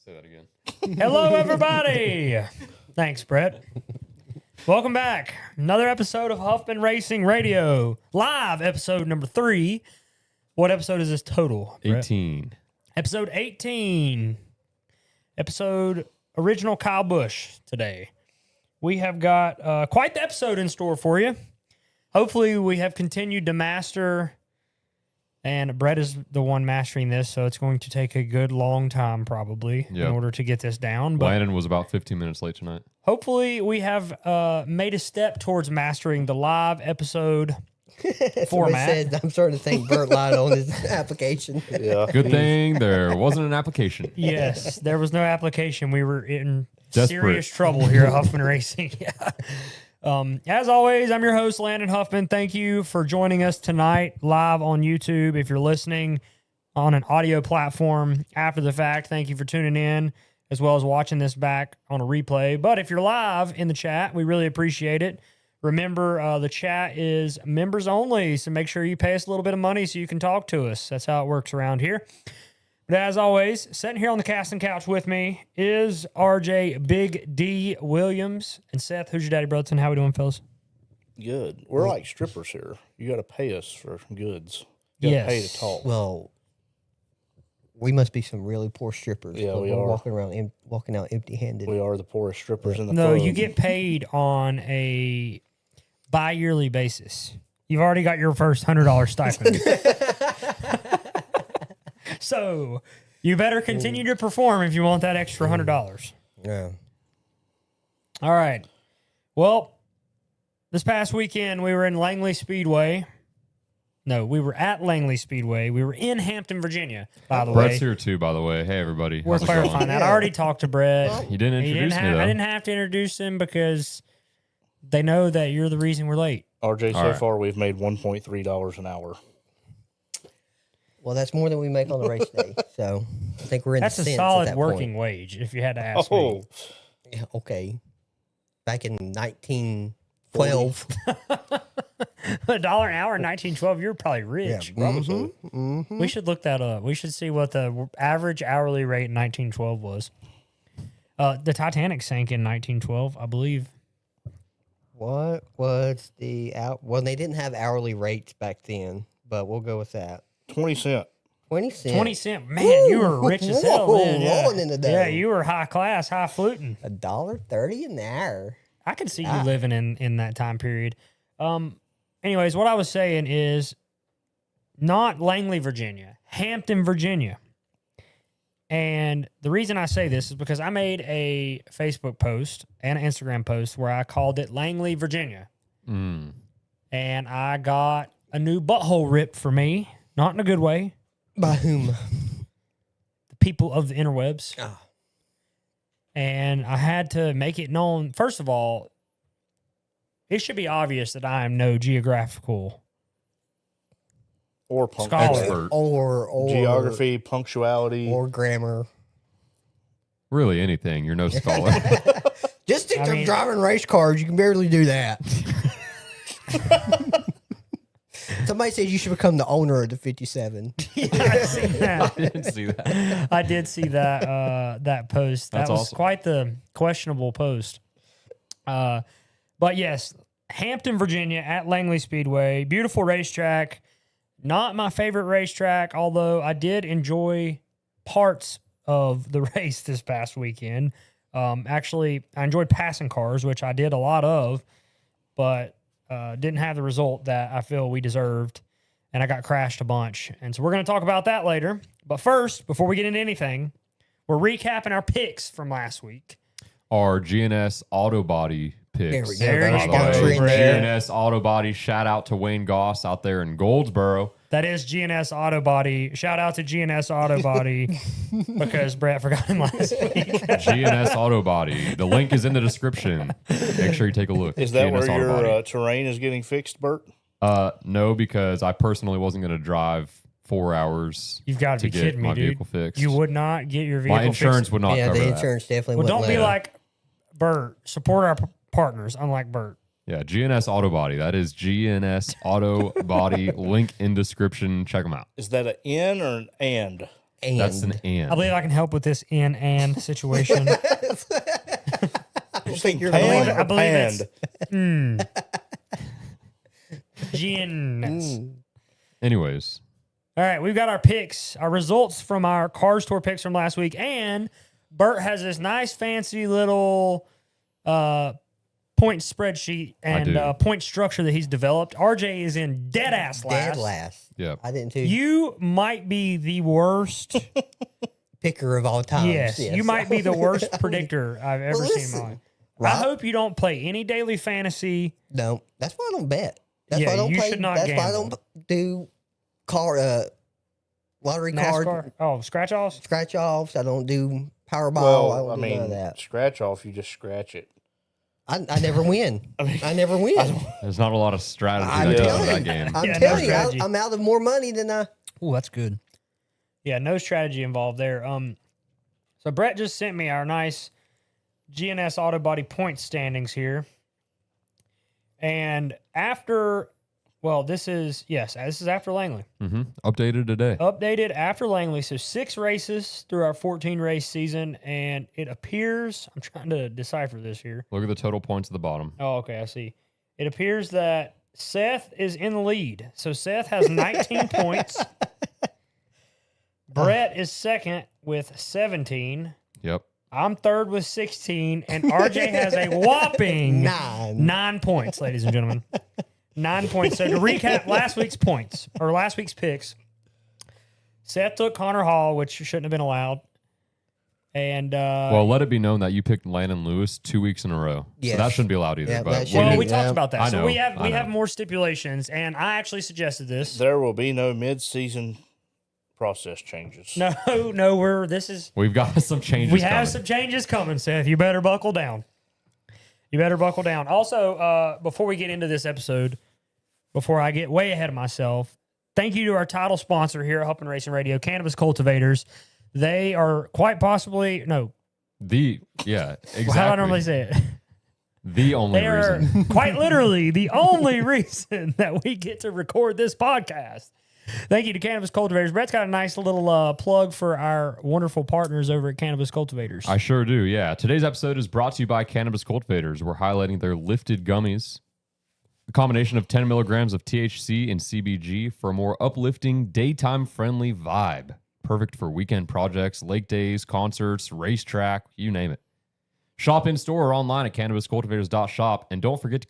Say that again. Hello, everybody. Thanks, Brett. Welcome back. Another episode of Huffman Racing Radio. Live episode number 3. What episode is this total, Brett? 18. Episode 18. Episode original Kyle Busch today. We have got quite the episode in store for you. Hopefully, we have continued to master, and Brett is the one mastering this, so it's going to take a good long time probably in order to get this down. But Landon was about 15 minutes late tonight. hopefully, we have made a step towards mastering the live episode format. Said, I'm starting to think Bert lied on his application. Yeah. Good thing there wasn't an application. Yes, there was no application. We were in Desperate. serious trouble here at Huffman Racing. Yeah. As always, I'm your host, Landon Huffman. Thank you for joining us tonight live on YouTube. If you're listening on an audio platform after the fact, thank you for tuning in, as well as watching this back on a replay. But if you're live in the chat, we really appreciate it. Remember, the chat is members only, so make sure you pay us a little bit of money so you can talk to us. That's how it works around here. But as always, sitting here on the casting couch with me is RJ Big D Williams. And Seth, who's your daddy, Brotherton? How we doing, fellas? Good. We're like strippers here. You got to pay us for goods. You got to pay to talk. Well, we must be some really poor strippers. Yeah, but we we're are. walking out empty-handed. We are the poorest strippers in the No, club. you get paid on a bi-yearly basis. You've already got your first $100 stipend. So you better continue to perform if you want that extra $100. Yeah. All right. Well, this past weekend we were in Langley Speedway. No, we were at Langley Speedway. We were in Hampton, Virginia, by the Brett's way. here too, by the way. Hey, everybody. We're How's it clarifying going? that. I already talked to Brett. You didn't introduce me, though. I didn't have to introduce him because they know that you're the reason we're late. RJ, so All right. far we've made $1.3 an hour. Well, that's more than we make on the race day. So I think we're in That's the a cents solid at that working point. wage, if you had to ask Oh, me. Yeah, okay. Back in 1912. $1 an hour in 1912, you're probably rich. probably. We should look that up. We should see what the average hourly rate in 1912 was. The Titanic sank in 1912, I believe. What was the out? Well, they didn't have hourly rates back then, but we'll go with that. 20 cents. 20 cents. 20 cents. Man, you were rich as hell Whoa, then. Yeah. rolling in the dough. Yeah, you were high class, high fluting. $1.30 an hour. I could see you living in that time period. Anyways, what I was saying is not Langley, Virginia, Hampton, Virginia. And the reason I say this is because I made a Facebook post and an Instagram post where I called it Langley, Virginia. Mm. And I got a new butthole ripped for me, not in a good way. By whom? The people of the interwebs. Ah. And I had to make it known. First of all, it should be obvious that I am no geographical Or Scholar. Expert. Or geography, punctuality. or grammar. Really anything. You're no scholar. Just stick I to mean- driving race cars. You can barely do that. Somebody said you should become the owner of the 57. I see that. I didn't see that. I did see that that post. That That's was awesome. quite the questionable post. But yes, Hampton, Virginia at Langley Speedway. Beautiful racetrack. Not my favorite racetrack, although I did enjoy parts of the race this past weekend. Actually, I enjoyed passing cars, which I did a lot of, but didn't have the result that I feel we deserved, and I got crashed a bunch. And so we're going to talk about that later. But first, before we get into anything, we're recapping our picks from last week. Our GNS Auto Body picks. There we go. There by you the go, way. Brad. GNS Auto Body. Shout out to Wayne Goss out there in Goldsboro. That is GNS Auto Body. Shout out to GNS Auto Body because Brett forgot him last week. GNS Auto Body. The link is in the description. Make sure you take a look. Is that GNS where Auto Body. your terrain is getting fixed, Bert? No, because I personally wasn't going to drive 4 hours You've got to to be get kidding me, my dude. vehicle fixed. You would not get your vehicle My insurance fixed. would not Yeah, cover the that. insurance definitely Well, wouldn't don't be let it. like Bert. Support our partners, unlike Bert. Yeah, GNS Auto Body. That is GNS Auto Body. Link in description. Check them out. Is that an N or an and? and. That's an and. I believe I can help with this and situation. I don't think you're Pan going. I believe panned. Gin. Anyways, All right, we've got our picks, our results from our Cars Tour picks from last week, and Bert has this nice, fancy little point spreadsheet and point structure that he's developed. RJ is in dead ass last. Dead last. yeah. I didn't too. You might be the worst. Picker of all time. Yes, you might be the worst predictor I've ever Well, seen in listen, my life. I Rob- hope you don't play any daily fantasy. No, that's why I don't bet. That's Yeah, why I don't you play. should not That's why I gamble. don't do lottery NASCAR. card Oh, scratch offs. scratch offs. I don't do Powerball. Well, I don't do none of mean, that. scratch off, you just scratch it. I never win. I never win. There's not a lot of strategy I'm that goes telling into that you. game. I'm Yeah, no telling you, strategy. I'm out of more money than I. Oh, that's good. Yeah, no strategy involved there. So Brett just sent me our nice GNS Auto Body point standings here. And after, well, this is after Langley. Mm-hmm. Updated today. Updated after Langley. So 6 races through our 14 race season. And it appears, I'm trying to decipher this here. Look at the total points at the bottom. Oh, okay, I see. It appears that Seth is in the lead. So Seth has 19 points. Brett is second with 17. Yep. I'm third with 16. And RJ has a whopping 9 points, ladies and gentlemen. 9 points. So to recap last week's points, or last week's picks, Seth took Connor Hall, which shouldn't have been allowed. And Well, let it be known that you picked Landon Lewis 2 weeks in a row. Yes. So that shouldn't be allowed either. Yeah, but that well, shouldn't we be- talked about that. I So know, we have I know. more stipulations, and I actually suggested this. There will be no mid-season process changes. No, this is we've got some changes we have coming. some changes coming, Seth. You better buckle down. Also, before we get into this episode, before I get way ahead of myself, thank you to our title sponsor here at Huffman Racing Radio, Cannabis Cultivators. They are quite possibly exactly. How do I normally say it? The only They are reason. quite literally the only reason that we get to record this podcast. Thank you to Cannabis Cultivators. Brett's got a nice little plug for our wonderful partners over at Cannabis Cultivators. I sure do, yeah. Today's episode is brought to you by Cannabis Cultivators. We're highlighting their lifted gummies. A combination of 10 milligrams of THC and CBG for a more uplifting, daytime-friendly vibe. Perfect for weekend projects, lake days, concerts, racetrack, you name it. Shop in-store or online at cannabiscultivators.shop. And don't forget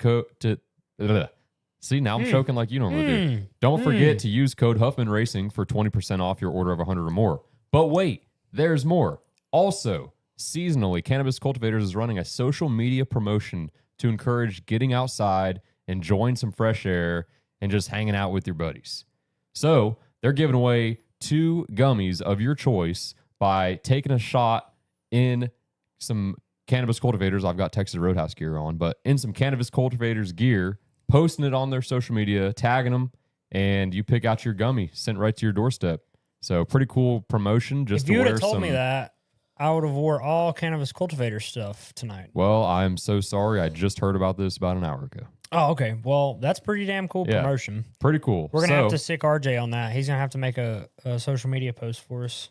See, now I'm choking like you normally do. Don't forget to use code Huffman Racing for 20% off your order of 100 or more. But wait, there's more. Also, seasonally, Cannabis Cultivators is running a social media promotion to encourage getting outside, enjoying some fresh air, and just hanging out with your buddies. So they're giving away 2 gummies of your choice by taking a shot in some Cannabis Cultivators. I've got Texas Roadhouse gear on, but in some Cannabis Cultivators gear, posting it on their social media, tagging them, and you pick out your gummy sent right to your doorstep. So pretty cool promotion. Just If you to would wear have told some. me that, I would have wore all Cannabis Cultivator stuff tonight. Well, I'm so sorry. I just heard about this about an hour ago. Oh, okay. Well, that's pretty damn cool Yeah. promotion. Pretty cool. We're gonna have to sick RJ on that. He's gonna have to make a social media post for us.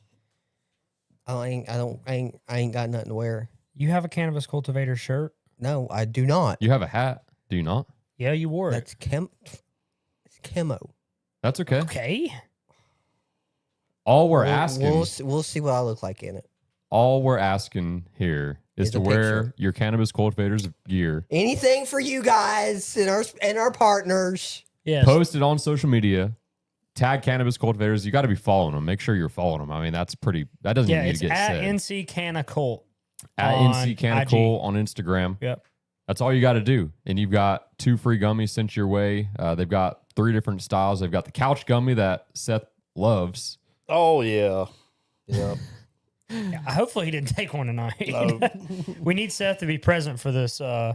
I ain't got nothing to wear. You have a Cannabis Cultivator shirt? No, I do not. You have a hat, do you not? Yeah, you wore it. That's It's chemo. That's okay. Okay. All we're asking, We'll see what I look like in it. all we're asking here is Is to a wear picture. your Cannabis Cultivators gear. Anything for you guys and our partners. Yes. Post it on social media. Tag Cannabis Cultivators. You got to be following them. Make sure you're following them. I mean, that doesn't Yeah, even need it's to get at said. NC Canna Cult. At on NC Canacol on Instagram. Yep. That's all you got to do. And you've got 2 free gummies sent your way. They've got 3 different styles. They've got the couch gummy that Seth loves. Oh, yeah. Yep. Yeah, hopefully he didn't take one tonight. No. We need Seth to be present for this this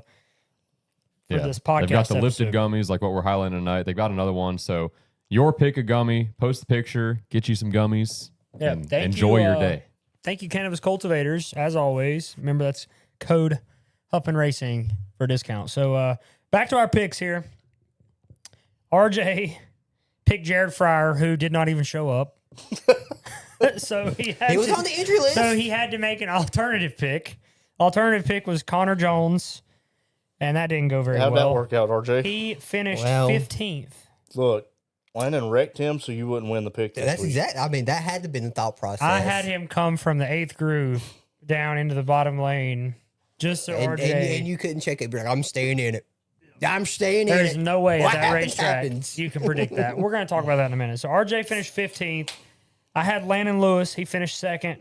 podcast. They've got the lifted episode. gummies like what we're highlighting tonight. They've got another one. So your pick a gummy, post the picture, get you some gummies, Yeah, and thank enjoy you, your day. Thank you, Cannabis Cultivators, as always. Remember, that's code Huffman Racing for a discount. So back to our picks here. RJ picked Jared Fryer, who did not even show up. So he was on the injury list. So he had to make an alternative pick. Alternative pick was Connor Jones, and that didn't go very How'd well. that work out, RJ? He finished Well, 15th. Look, Landon wrecked him so you wouldn't win the pick. That's exact. I mean, that had to have been the thought process. I had him come from the 8th groove down into the bottom lane just so and, RJ. and you couldn't check it. Be like, I'm staying in it. I'm staying in it. There's no way What at that happens, racetrack happens. you can predict that. We're going to talk about that in a minute. So RJ finished 15th. I had Landon Lewis. He finished 2nd.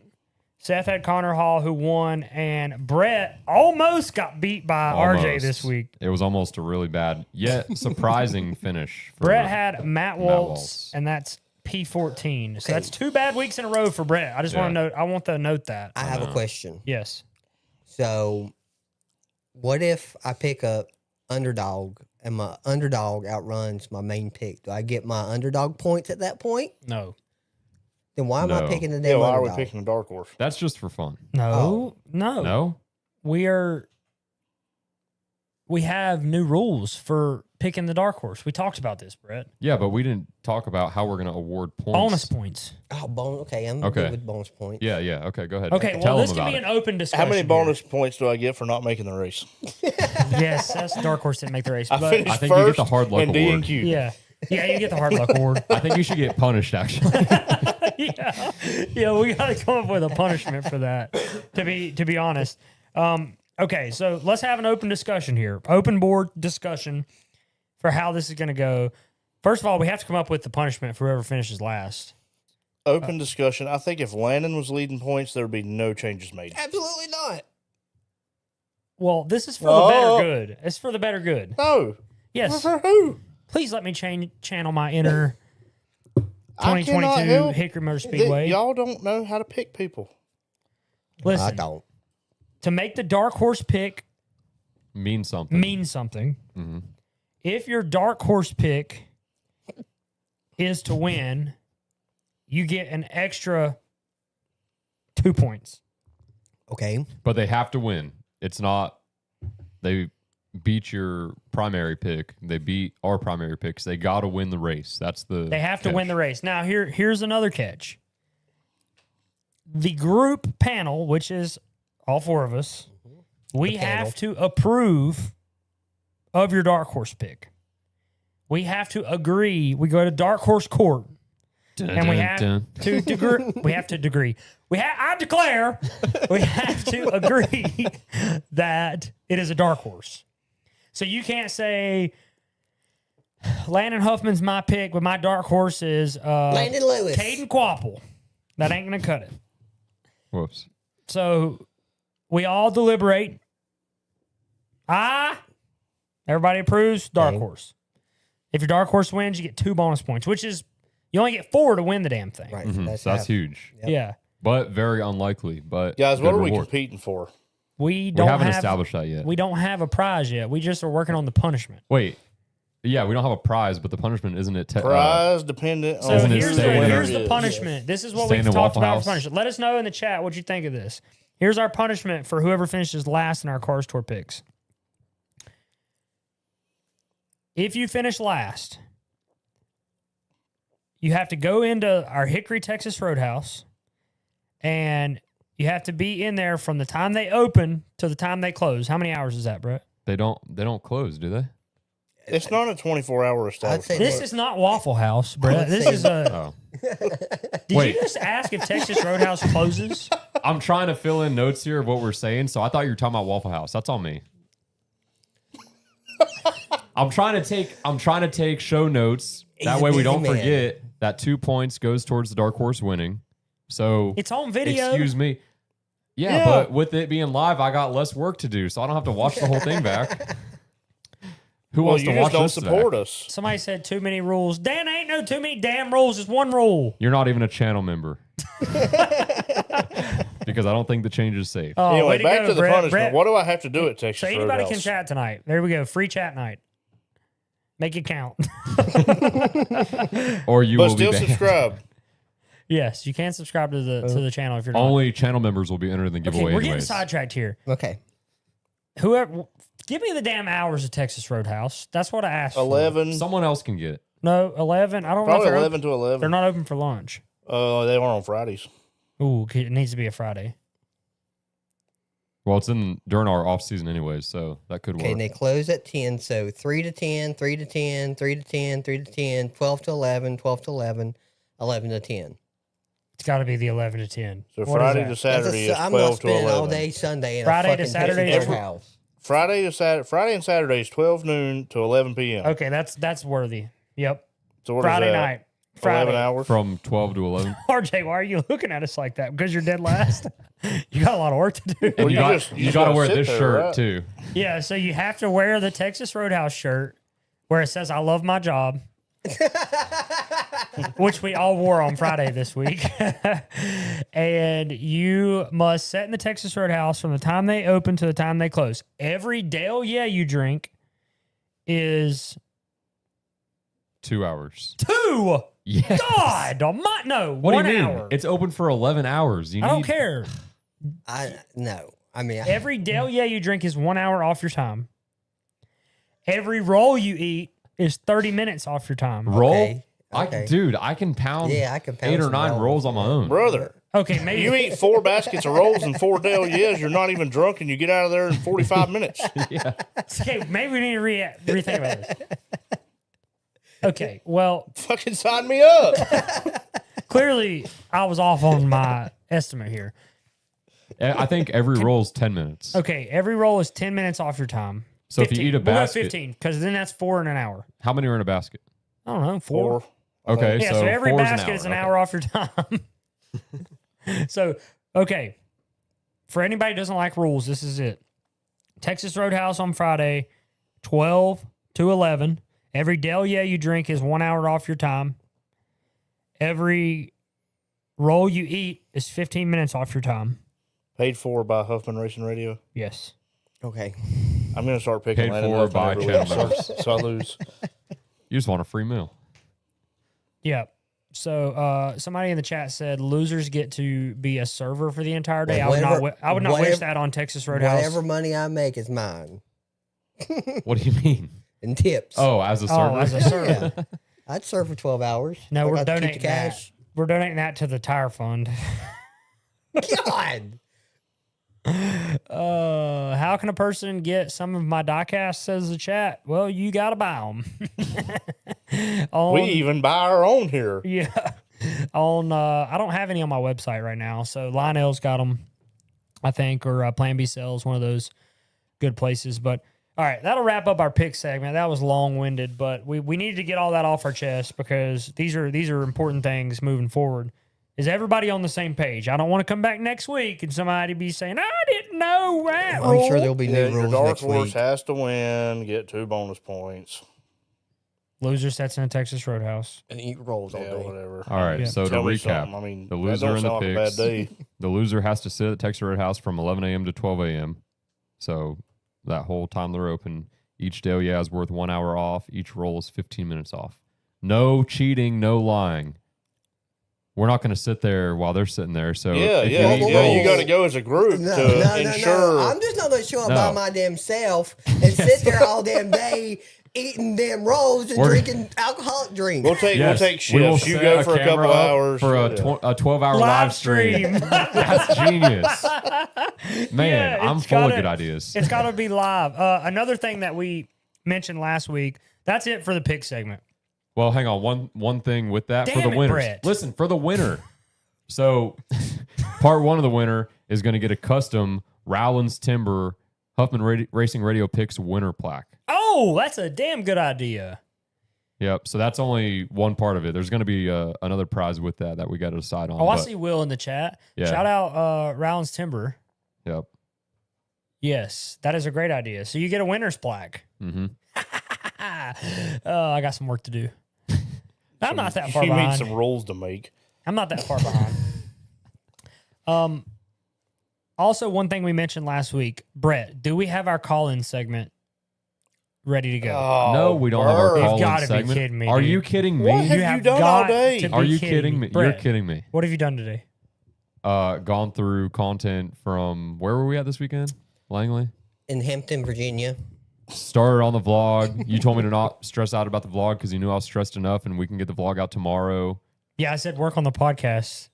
Seth had Connor Hall, who won, and Brett almost got beat by RJ Almost. this week. It was almost a really bad, yet surprising finish. For Brett had Matt Waltz, Waltz. and that's P14. So that's 2 bad weeks in a row for Brett. I just want to note. I want to note that. I have a question. Yes. So, what if I pick up underdog and my underdog outruns my main pick? Do I get my underdog points at that point? No. Then why am I No. picking the Yeah, damn why are we underdog? picking a dark horse? That's just for fun. No. No. No? We have new rules for picking the dark horse. We talked about this, Brett. Yeah, but we didn't talk about how we're going to award points. Bonus points. Oh, okay. I'm Okay. good with bonus points. Yeah, yeah. Okay, go ahead. Okay, well, Tell this them can about be it. an open discussion. How many here. bonus points do I get for not making the race? Yes, that's dark horse didn't make the race. I But finished I think you get first the hard luck and award. DNQ. yeah. Yeah, you get the hard luck award. I think you should get punished, actually. Yeah, we got to come up with a punishment for that. To be honest, okay. So let's have an open discussion here, open board discussion for how this is going to go. First of all, we have to come up with the punishment for whoever finishes last. Open discussion. I think if Landon was leading points, there would be no changes made. Absolutely not. Well, this is for the better good. It's for the better good. No. Yes. For who? Please let me channel my inner I cannot 2022 help Hickory Motor that Speedway. y'all don't know how to pick people. I Listen, don't. to make the dark horse pick Means something. mean something. Mhm. If your dark horse pick is to win, you get an extra 2 points. Okay. But they have to win. It's not they beat your primary pick. They beat our primary picks. They got to win the race. That's the They have to catch. win the race. Now, here's another catch. The group panel, which is all 4 of us, we The panel. have to approve of your dark horse pick. We have to agree. We go to dark horse court, Dun, and we dun, have dun. to degree. We have to degree. I declare we have to agree that it is a dark horse. So you can't say Landon Huffman's my pick, but my dark horse is Landon Lewis. Caden Quapple. That ain't gonna cut it. Whoops. So we all deliberate. Everybody approves dark Okay. horse. If your dark horse wins, you get 2 bonus points, which is you only get 4 to win the damn thing. Right. Mhm. That's, So that's half. huge, Yep. Yeah, but very unlikely. But Guys, what good are we reward. competing for? we We don't haven't have established that yet. we don't have a prize yet. We just are working on the punishment. Wait. Yeah, we don't have a prize, but the punishment isn't it? Prize dependent So on Isn't it here's who the, staying in here's winner the is. punishment. This is what Staying we've in talked Waffle about House? for punishment. Let us know in the chat what you think of this. Here's our punishment for whoever finishes last in our Cars Tour picks. If you finish last, you have to go into our Hickory, Texas Roadhouse, and you have to be in there from the time they open to the time they close. How many hours is that, Brett? They don't close, do they? It's not a 24-hour I'd establishment. say This is not Waffle House, Brett. This say- is a. Oh. Did Wait. you just ask if Texas Roadhouse closes? I'm trying to fill in notes here of what we're saying, so I thought you were talking about Waffle House. That's on me. I'm trying to take show notes. That He's a way we busy don't man. forget that 2 points goes towards the dark horse winning. So It's on video. excuse me. Yeah, Yeah. but with it being live, I got less work to do, so I don't have to watch the whole thing back. Who Well, wants you to just watch don't this support back? us. Somebody said too many rules. Dan, ain't no too many damn rules. It's one rule. You're not even a channel member. Because I don't think the change is safe. Oh, way Anyway, back go, to the Brett. punishment. Brett. What do I have to do at Texas So anybody Roadhouse? can chat tonight. There we go. Free chat night. Make it count. Or you But will be still banned. subscribe. Yes, you can subscribe to the channel if you're not. Only channel members will be entered in the Okay, giveaway. we're getting anyways. sidetracked here. Okay. Whoever, give me the damn hours of Texas Roadhouse. That's what I asked. for. 11. Someone else can get it. No, 11. I don't know. Probably If they're 11 open. to 11. They're not open for lunch. They are on Fridays. Ooh, it needs to be a Friday. Well, it's during our off season anyways, so that could work. Okay, and they close at 10, so 3 to 10, 3 to 10, 3 to 10, 3 to 10, 12 to 11, 12 to 11, 11 to 10. It's got to be the 11 to 10. So What Friday is to that? Saturday is I'm not 12 to spending 11. all day Sunday in Friday a to fucking Saturday Texas is- Roadhouse. Friday and Saturday is 12 noon to 11 p.m. Okay, that's worthy. Yep. So what is Friday that? night. 11 Friday. hours? From 12 to 11. RJ, why are you looking at us like that? Because you're dead last. You got a lot of work to do. Well, you you got, just- you you just got to gotta wear sit this there, shirt right? too. Yeah, so you have to wear the Texas Roadhouse shirt where it says "I love my job," which we all wore on Friday this week. And you must sit in the Texas Roadhouse from the time they open to the time they close. Every Dale you drink is 2 hours. 2. Yes. God, no, What 1 do you mean? hour. It's open for 11 hours. I don't care. No. I mean, Every Dale you drink is 1 hour off your time. Every roll you eat is 30 minutes off your time. Roll. Okay, okay. Dude, I can pound, Yeah, I can pound 8 or some 9 rolls. rolls on my own. Brother, Okay, maybe you eat 4 baskets of rolls and 4 Del Yes, you're not even drunk, and you get out of there in 45 minutes. Yeah. Okay, maybe we need to rethink about this. Okay, well, Fucking sign me up. clearly I was off on my estimate here. I think every roll's 10 minutes. Okay, every roll is 10 minutes off your time. So if you eat a We'll go basket, 15, because then that's 4 in an hour. how many are in a basket? I don't know, 4. 4. Okay, Yeah, so every 4's basket is an hour off your time. So, okay. For anybody who doesn't like rules, this is it. Texas Roadhouse on Friday, 12 to 11. Every Del you drink is 1 hour off your time. Every roll you eat is 15 minutes off your time. Paid for by Huffman Racing Radio. Yes. okay. I'm going to start picking Paid Landon for Huffman by every channel week, members. so I lose. You just want a free meal. Yeah. So somebody in the chat said losers get to be a server for the entire day. Well, I would not wish whatever- that on Texas Roadhouse. Whatever money I make is mine. What do you mean? And tips. Oh, as a server? Oh, as a server. Yeah. I'd serve for 12 hours. No, I we're got to keep donating the cash. We're donating that to the tire fund. God. How can a person get some of my diecast? Says the chat. Well, you got to buy them. We even buy our own here. Yeah. I don't have any on my website right now. So Lionel's got them, I think, or Plan B sells, one of those good places. But all right, that'll wrap up our pick segment. That was long-winded, but we needed to get all that off our chest because these are important things moving forward. Is everybody on the same page? I don't want to come back next week and somebody be saying, I didn't know that I'm sure rule." there'll be new Yeah, your rules dark next horse week. has to win, get 2 bonus points. Loser sets in a Texas Roadhouse. And eat rolls all Yeah, day. whatever. All right, Yeah. so to Tell me recap, something. I mean, the that loser don't in the sound like a bad picks, day. the loser has to sit at Texas Roadhouse from 11 a.m. to 12 a.m. So that whole time they're open, each day is worth 1 hour off. Each roll is 15 minutes off. No cheating, no lying. We're not going to sit there while they're sitting there. So Yeah, if yeah, you eat yeah. You rolls- got to go as a group No, to no, ensure. no. I'm just not going to show up No. by my damn self and sit there all damn day eating damn rolls and We're- drinking alcoholic drinks. We'll take Yes, we will shifts. You set go a for a couple couple hours for a, Yeah. a 12-hour live stream. That's genius. Man, Yeah, I'm it's full of gotta- good ideas. It's got to be live. Another thing that we mentioned last week, that's it for the pick segment. Well, hang on. One thing with that for Damn the it, winners. Brett. Listen, for the winner. So, part 1 of the winner is going to get a custom Rowlands Timber Huffman Racing Radio Picks winner plaque. Oh, that's a damn good idea. Yep. So that's only one part of it. There's going to be another prize with that we got to decide on. Oh, I but- see Will in the chat. Yeah. Shout out Rounds Timber. Yep. Yes, that is a great idea. So you get a winner's plaque. Mm-hmm. I got some work to do. I'm not that far You need behind. some rules to make. I'm not that far behind. Also, one thing we mentioned last week, Brett, do we have our call-in segment ready to go? Oh, No, we don't have our Bert. You've call-in gotta be segment. kidding me, Are dude. you kidding me? What have you done all got day? to be Are you kidding me? You're Brett, kidding me. What have you done today? Gone through content from where were we at this weekend? Langley. In Hampton, Virginia. Started on the vlog. You told me to not stress out about the vlog because you knew I was stressed enough, and we can get the vlog out tomorrow. Yeah, I said work on the podcast.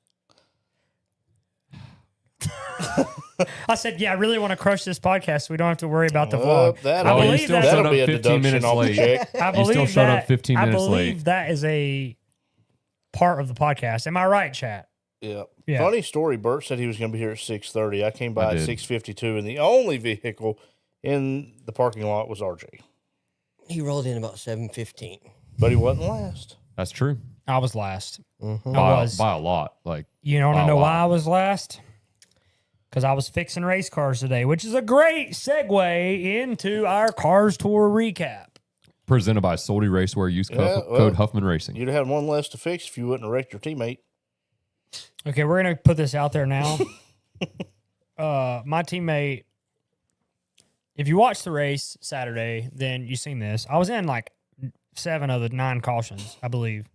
I said, yeah, I really want to crush this podcast so we don't have to worry about the vlog. That'll, I you believe still that. showed that'll be up a 15 deduction minutes off the late. check. I You believe still showed that, up 15 minutes I believe late. that is a part of the podcast. Am I right, chat? Yeah. Yeah. Funny story. Bert said he was going to be here at 6:30. I came by I at did. 6:52, and the only vehicle in the parking lot was RJ. He rolled in about 7:15. But he wasn't last. That's true. I was last. Mm-hmm. I was. By a lot. Like, You don't by a know lot. why I was last? Because I was fixing race cars today, which is a great segue into our Cars Tour recap. Presented by Soldy Racewear. Use code well, Huffman Racing. You'd have had one less to fix if you wouldn't have wrecked your teammate. Okay, we're going to put this out there now. My teammate, if you watched the race Saturday, then you've seen this. I was in like 7 of the 9 cautions, I believe.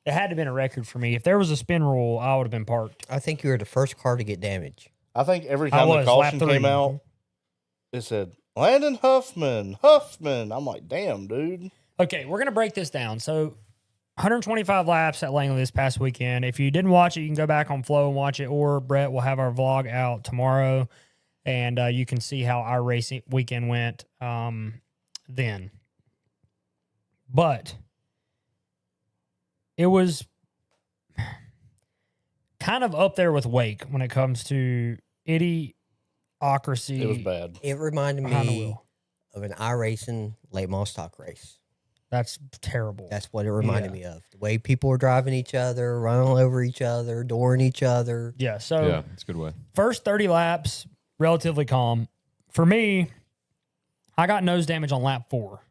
It had to have been a record for me. If there was a spin rule, I would have been parked. I think you were the first car to get damaged. I think every I time the was, caution lap 3. came out, it said, Landon Huffman. I'm like, damn, dude. Okay, we're going to break this down. So 125 laps at Langley this past weekend. If you didn't watch it, you can go back on Flow and watch it, or Brett will have our vlog out tomorrow, and you can see how our racing weekend went then. But it was kind of up there with Wake when it comes to idiocracy. It was bad. It reminded behind the me wheel. of an iRacing late model stock race. That's terrible. That's what it reminded Yeah. me of. The way people were driving each other, running all over each other, dooring each other. Yeah, so Yeah, it's a good way. first 30 laps, relatively calm. For me, I got nose damage on lap 4.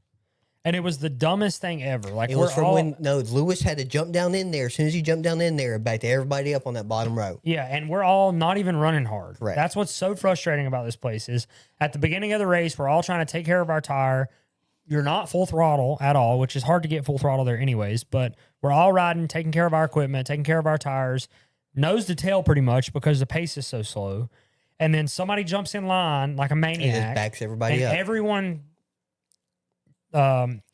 And it was the dumbest thing ever. Like It was from when Lewis had to jump down in there. As soon as he jumped down in there, back to everybody up on that bottom row. Yeah, and we're all not even running hard. Correct. That's what's so frustrating about this place is at the beginning of the race, we're all trying to take care of our tire. You're not full throttle at all, which is hard to get full throttle there anyways, but we're all riding, taking care of our equipment, taking care of our tires, nose to tail pretty much because the pace is so slow. And then somebody jumps in line like a It maniac. just backs everybody and up. everyone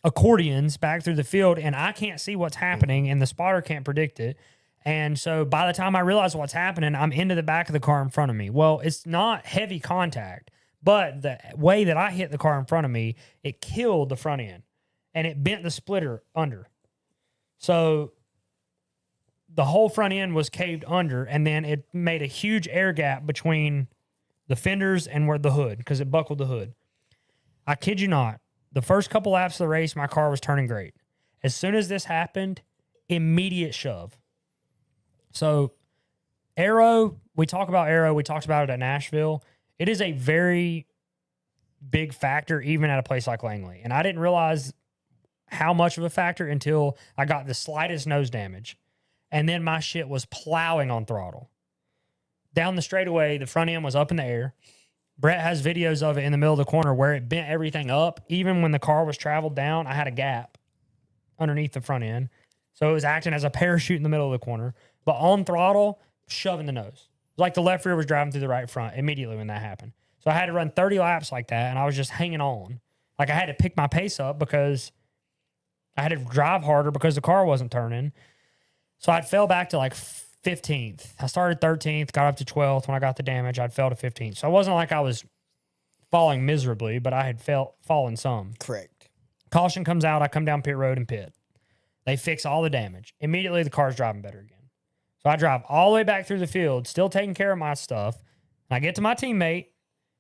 accordions back through the field, and I can't see what's happening, and the spotter can't predict it. And so by the time I realize what's happening, I'm into the back of the car in front of me. Well, it's not heavy contact, but the way that I hit the car in front of me, it killed the front end, and it bent the splitter under. So the whole front end was caved under, and then it made a huge air gap between the fenders and where the hood, because it buckled the hood. I kid you not. The first couple laps of the race, my car was turning great. As soon as this happened, immediate shove. So, aero, we talk about aero. We talked about it at Nashville. It is a very big factor, even at a place like Langley. And I didn't realize how much of a factor until I got the slightest nose damage. And then my shit was plowing on throttle. Down the straightaway, the front end was up in the air. Brett has videos of it in the middle of the corner where it bent everything up. Even when the car was traveled down, I had a gap underneath the front end. So it was acting as a parachute in the middle of the corner. But on throttle, shoving the nose. It was like the left rear was driving through the right front immediately when that happened. So I had to run 30 laps like that, and I was just hanging on. Like I had to pick my pace up because I had to drive harder because the car wasn't turning. So I fell back to like 15th. I started 13th, got up to 12th. When I got the damage, I'd fell to 15th. So it wasn't like I was falling miserably, but I had fallen some. Correct. Caution comes out. I come down pit road and pit. They fix all the damage. Immediately, the car's driving better again. So I drive all the way back through the field, still taking care of my stuff. And I get to my teammate,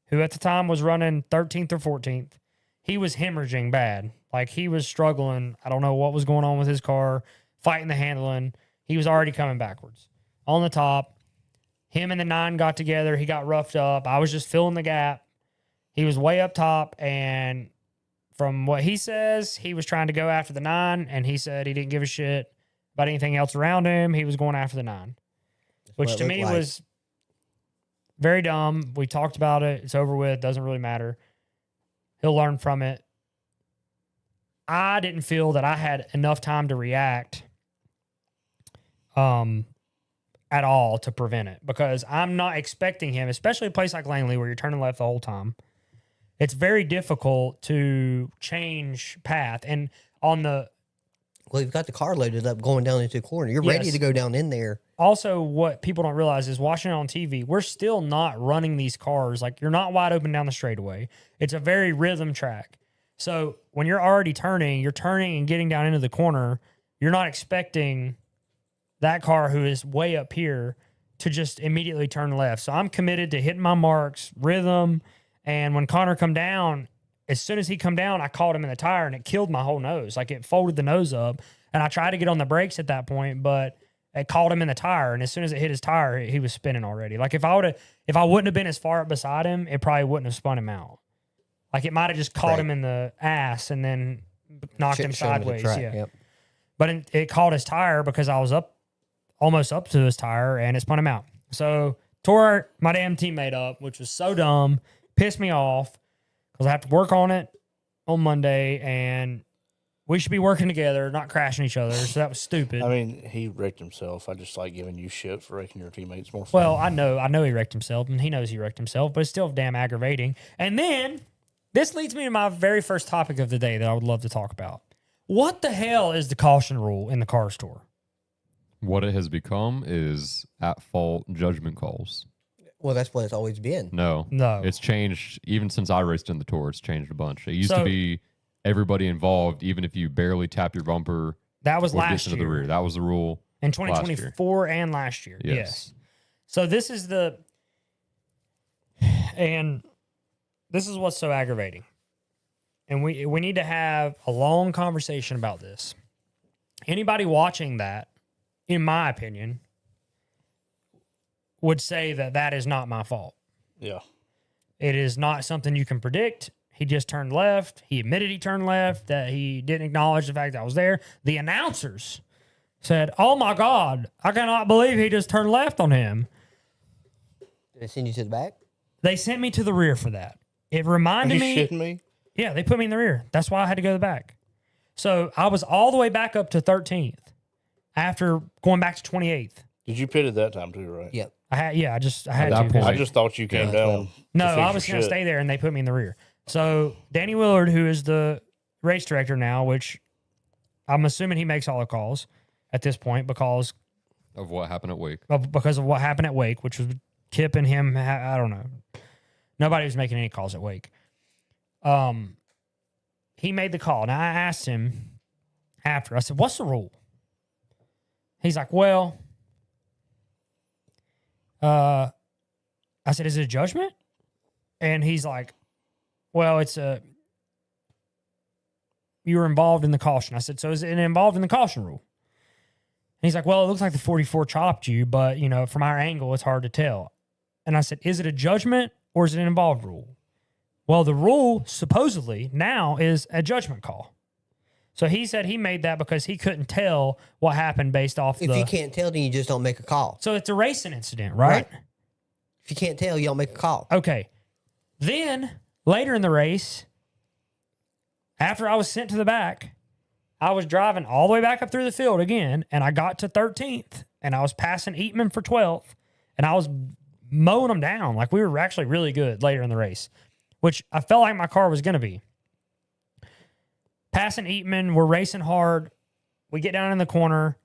who at the time was running 13th or 14th. He was hemorrhaging bad. Like he was struggling. I don't know what was going on with his car, fighting the handling. He was already coming backwards. On the top, him and the 9 got together. He got roughed up. I was just filling the gap. He was way up top, and from what he says, he was trying to go after the 9, and he said he didn't give a shit about anything else around him. He was going after the 9, which what it to me looked like. was very dumb. We talked about it. It's over with. Doesn't really matter. He'll learn from it. I didn't feel that I had enough time to react at all to prevent it, because I'm not expecting him, especially a place like Langley where you're turning left the whole time. It's very difficult to change path. And on the Well, you've got the car loaded up going down into the corner. You're ready Yes. to go down in there. Also, what people don't realize is watching it on TV, we're still not running these cars. Like, you're not wide open down the straightaway. It's a very rhythm track. So when you're already turning, you're turning and getting down into the corner. You're not expecting that car who is way up here to just immediately turn left. So I'm committed to hitting my marks, rhythm. And when Connor come down, as soon as he come down, I caught him in the tire and it killed my whole nose. Like, it folded the nose up. And I tried to get on the brakes at that point, but it caught him in the tire. And as soon as it hit his tire, he was spinning already. Like, if I wouldn't have been as far up beside him, it probably wouldn't have spun him out. Like, it might have just caught him in the ass and then knocked him Show 'em the sideways. track, Yeah. Yep. But it caught his tire because I was almost up to his tire, and it spun him out. So tore my damn teammate up, which was so dumb, pissed me off because I have to work on it on Monday, and we should be working together, not crashing each other. So that was stupid. I mean, he wrecked himself. I just like giving you shit for wrecking your teammates more fun. Well, I know he wrecked himself, and he knows he wrecked himself, but it's still damn aggravating. And then this leads me to my very first topic of the day that I would love to talk about. What the hell is the caution rule in the car store? What it has become is at fault judgment calls. Well, that's what it's always been. No. No. It's changed even since I raced in the tour. It's changed a bunch. It used So- to be everybody involved, even if you barely tap your bumper That was or last get into year. the rear. That was the rule. In last year. 2024 and last year. Yes. Yes. So this is what's so aggravating. And we need to have a long conversation about this. Anybody watching that, in my opinion, would say that is not my fault. yeah. It is not something you can predict. He just turned left. He admitted he turned left, that he didn't acknowledge the fact that I was there. The announcers said, "Oh my God, I cannot believe he just turned left on him." Did they send you to the back? They sent me to the rear for that. It Are reminded you me. shitting me? Yeah, they put me in the rear. That's why I had to go to the back. So I was all the way back up to 13th after going back to 28th. Did you pit at that time too, right? Yep. I had that to. point- I just thought you came Yeah, down. well. No, to fix I your was going to shit. stay there, and they put me in the rear. So Danny Willard, who is the race director now, which I'm assuming he makes all the calls at this point because Of what happened at Wake. of what happened at Wake, which was Kip and him. I don't know. Nobody was making any calls at Wake. He made the call, and I asked him after. I said, "What's the rule?" He's like, "Well," I said, "Is it a judgment?" And he's like, "Well, you were involved in the caution." I said, "So is it involved in the caution rule?" And he's like, "Well, it looks like the 44 chopped you, but from our angle, it's hard to tell." And I said, "Is it a judgment or is it an involved rule?" Well, the rule supposedly now is a judgment call. So he said he made that because he couldn't tell what happened based off If you can't tell, then you just don't make a call. So it's a racing incident, right? If you can't tell, you don't make a call. Okay. Then later in the race, after I was sent to the back, I was driving all the way back up through the field again, and I got to 13th, and I was passing Eatman for 12th, and I was mowing them down. Like, we were actually really good later in the race, which I felt like my car was going to be. Passing Eatman, we're racing hard. We get down in the corner,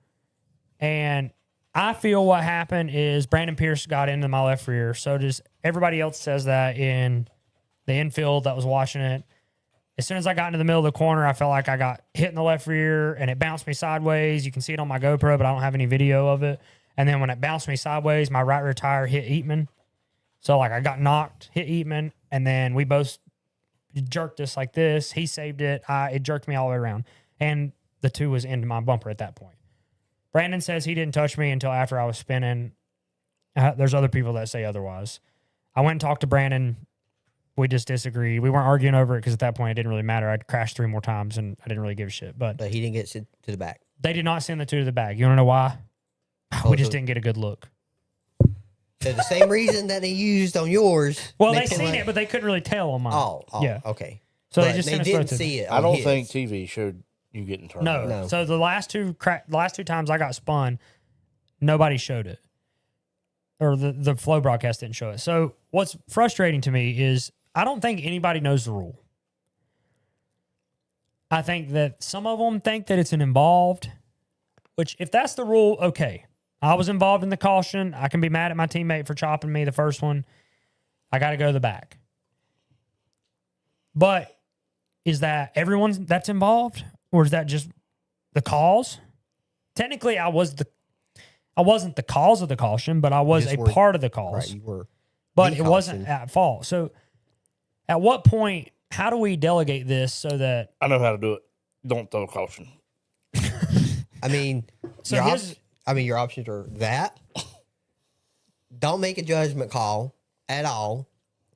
and I feel what happened is Brandon Pierce got into my left rear. So does everybody else says that in the infield that was watching it. As soon as I got into the middle of the corner, I felt like I got hit in the left rear, and it bounced me sideways. You can see it on my GoPro, but I don't have any video of it. And then when it bounced me sideways, my right rear tire hit Eatman. So, like, I got knocked, hit Eatman, and then we both jerked us like this. He saved it. It jerked me all the way around. And the 2 was into my bumper at that point. Brandon says he didn't touch me until after I was spinning. There's other people that say otherwise. I went and talked to Brandon. We just disagreed. We weren't arguing over it because at that point it didn't really matter. I'd crashed 3 more times and I didn't really give a shit. But But he didn't get sent to the back. they did not send the 2 to the back. You want to know why? We just didn't get a good look. So the same reason that they used on yours. Well, they makes seen like- it, but they couldn't really tell on mine. Oh, yeah. okay. So But they just they sent us didn't both to- see it. I on don't his. think TV showed you getting turned. No. over. No. So the last two times I got spun, nobody showed it. Or the flow broadcast didn't show it. So what's frustrating to me is I don't think anybody knows the rule. I think that some of them think that it's an involved, which if that's the rule, okay. I was involved in the caution. I can be mad at my teammate for chopping me the first one. I got to go to the back. But is that everyone that's involved, or is that just the cause? Technically, I wasn't the cause of the caution, but I was a part of the cause. Right, you were. But it wasn't at fault. So at what point, how do we delegate this so that... I know how to do it. Don't throw a caution. I mean, So your options are that. Don't make a judgment call at all,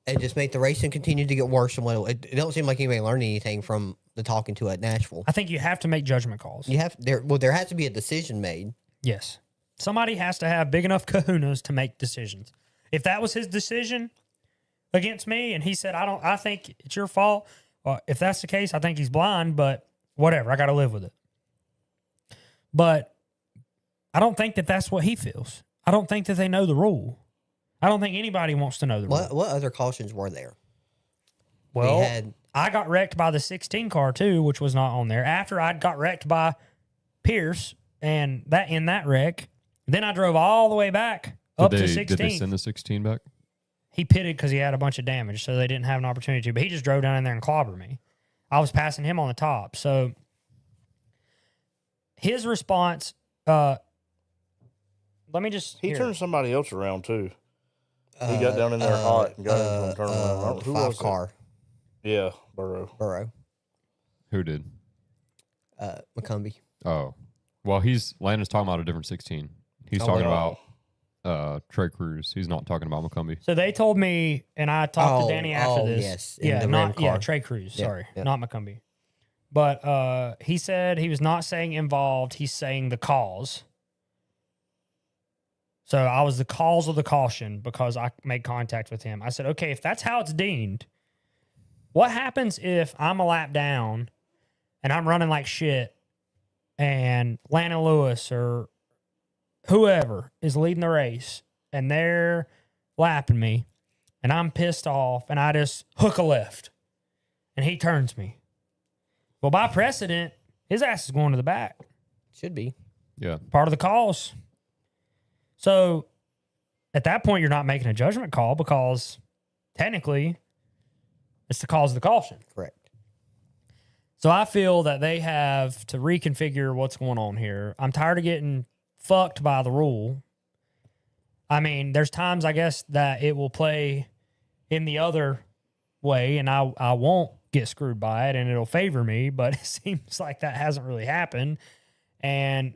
and just make the racing continue to get worse. And it don't seem like anybody learned anything from the talking to at Nashville. I think you have to make judgment calls. There has to be a decision made. Yes. Somebody has to have big enough kahunas to make decisions. If that was his decision against me and he said, I think it's your fault. Well, if that's the case, I think he's blind, but whatever. I got to live with it. But I don't think that that's what he feels. I don't think that they know the rule. I don't think anybody wants to know the rule. What other cautions were there? Well, I got wrecked by the 16 car too, which was not on there. After I got wrecked by Pierce and in that wreck, then I drove all the way back up to 16. Did they send the 16 back? He pitted because he had a bunch of damage, so they didn't have an opportunity to. But he just drove down in there and clobbered me. I was passing him on the top. So his response, let me just... He turned somebody else around too. He got down in there hot and got him to turn around. Who was 5-car. Yeah, Burrow. Who did? McCumbee. Oh. Well, Landon's talking about a different 16. He's talking about Trey Cruz. He's not talking about McCumbee. So they told me, and I talked to Danny after this. Yes. Trey Cruz. Yeah, Sorry, yeah. not McCumbee. But he said he was not saying involved. He's saying the cause. So I was the cause of the caution because I made contact with him. I said, okay, if that's how it's deemed, what happens if I'm a lap down and I'm running like shit and Landon Lewis or whoever is leading the race and they're lapping me and I'm pissed off and I just hook a left and he turns me? Well, by precedent, his ass is going to the back. Should be. Yeah. Part of the cause. So at that point, you're not making a judgment call because technically it's the cause of the caution. Correct. So I feel that they have to reconfigure what's going on here. I'm tired of getting fucked by the rule. I mean, there's times, I guess, that it will play in the other way and I won't get screwed by it and it'll favor me, but it seems like that hasn't really happened. And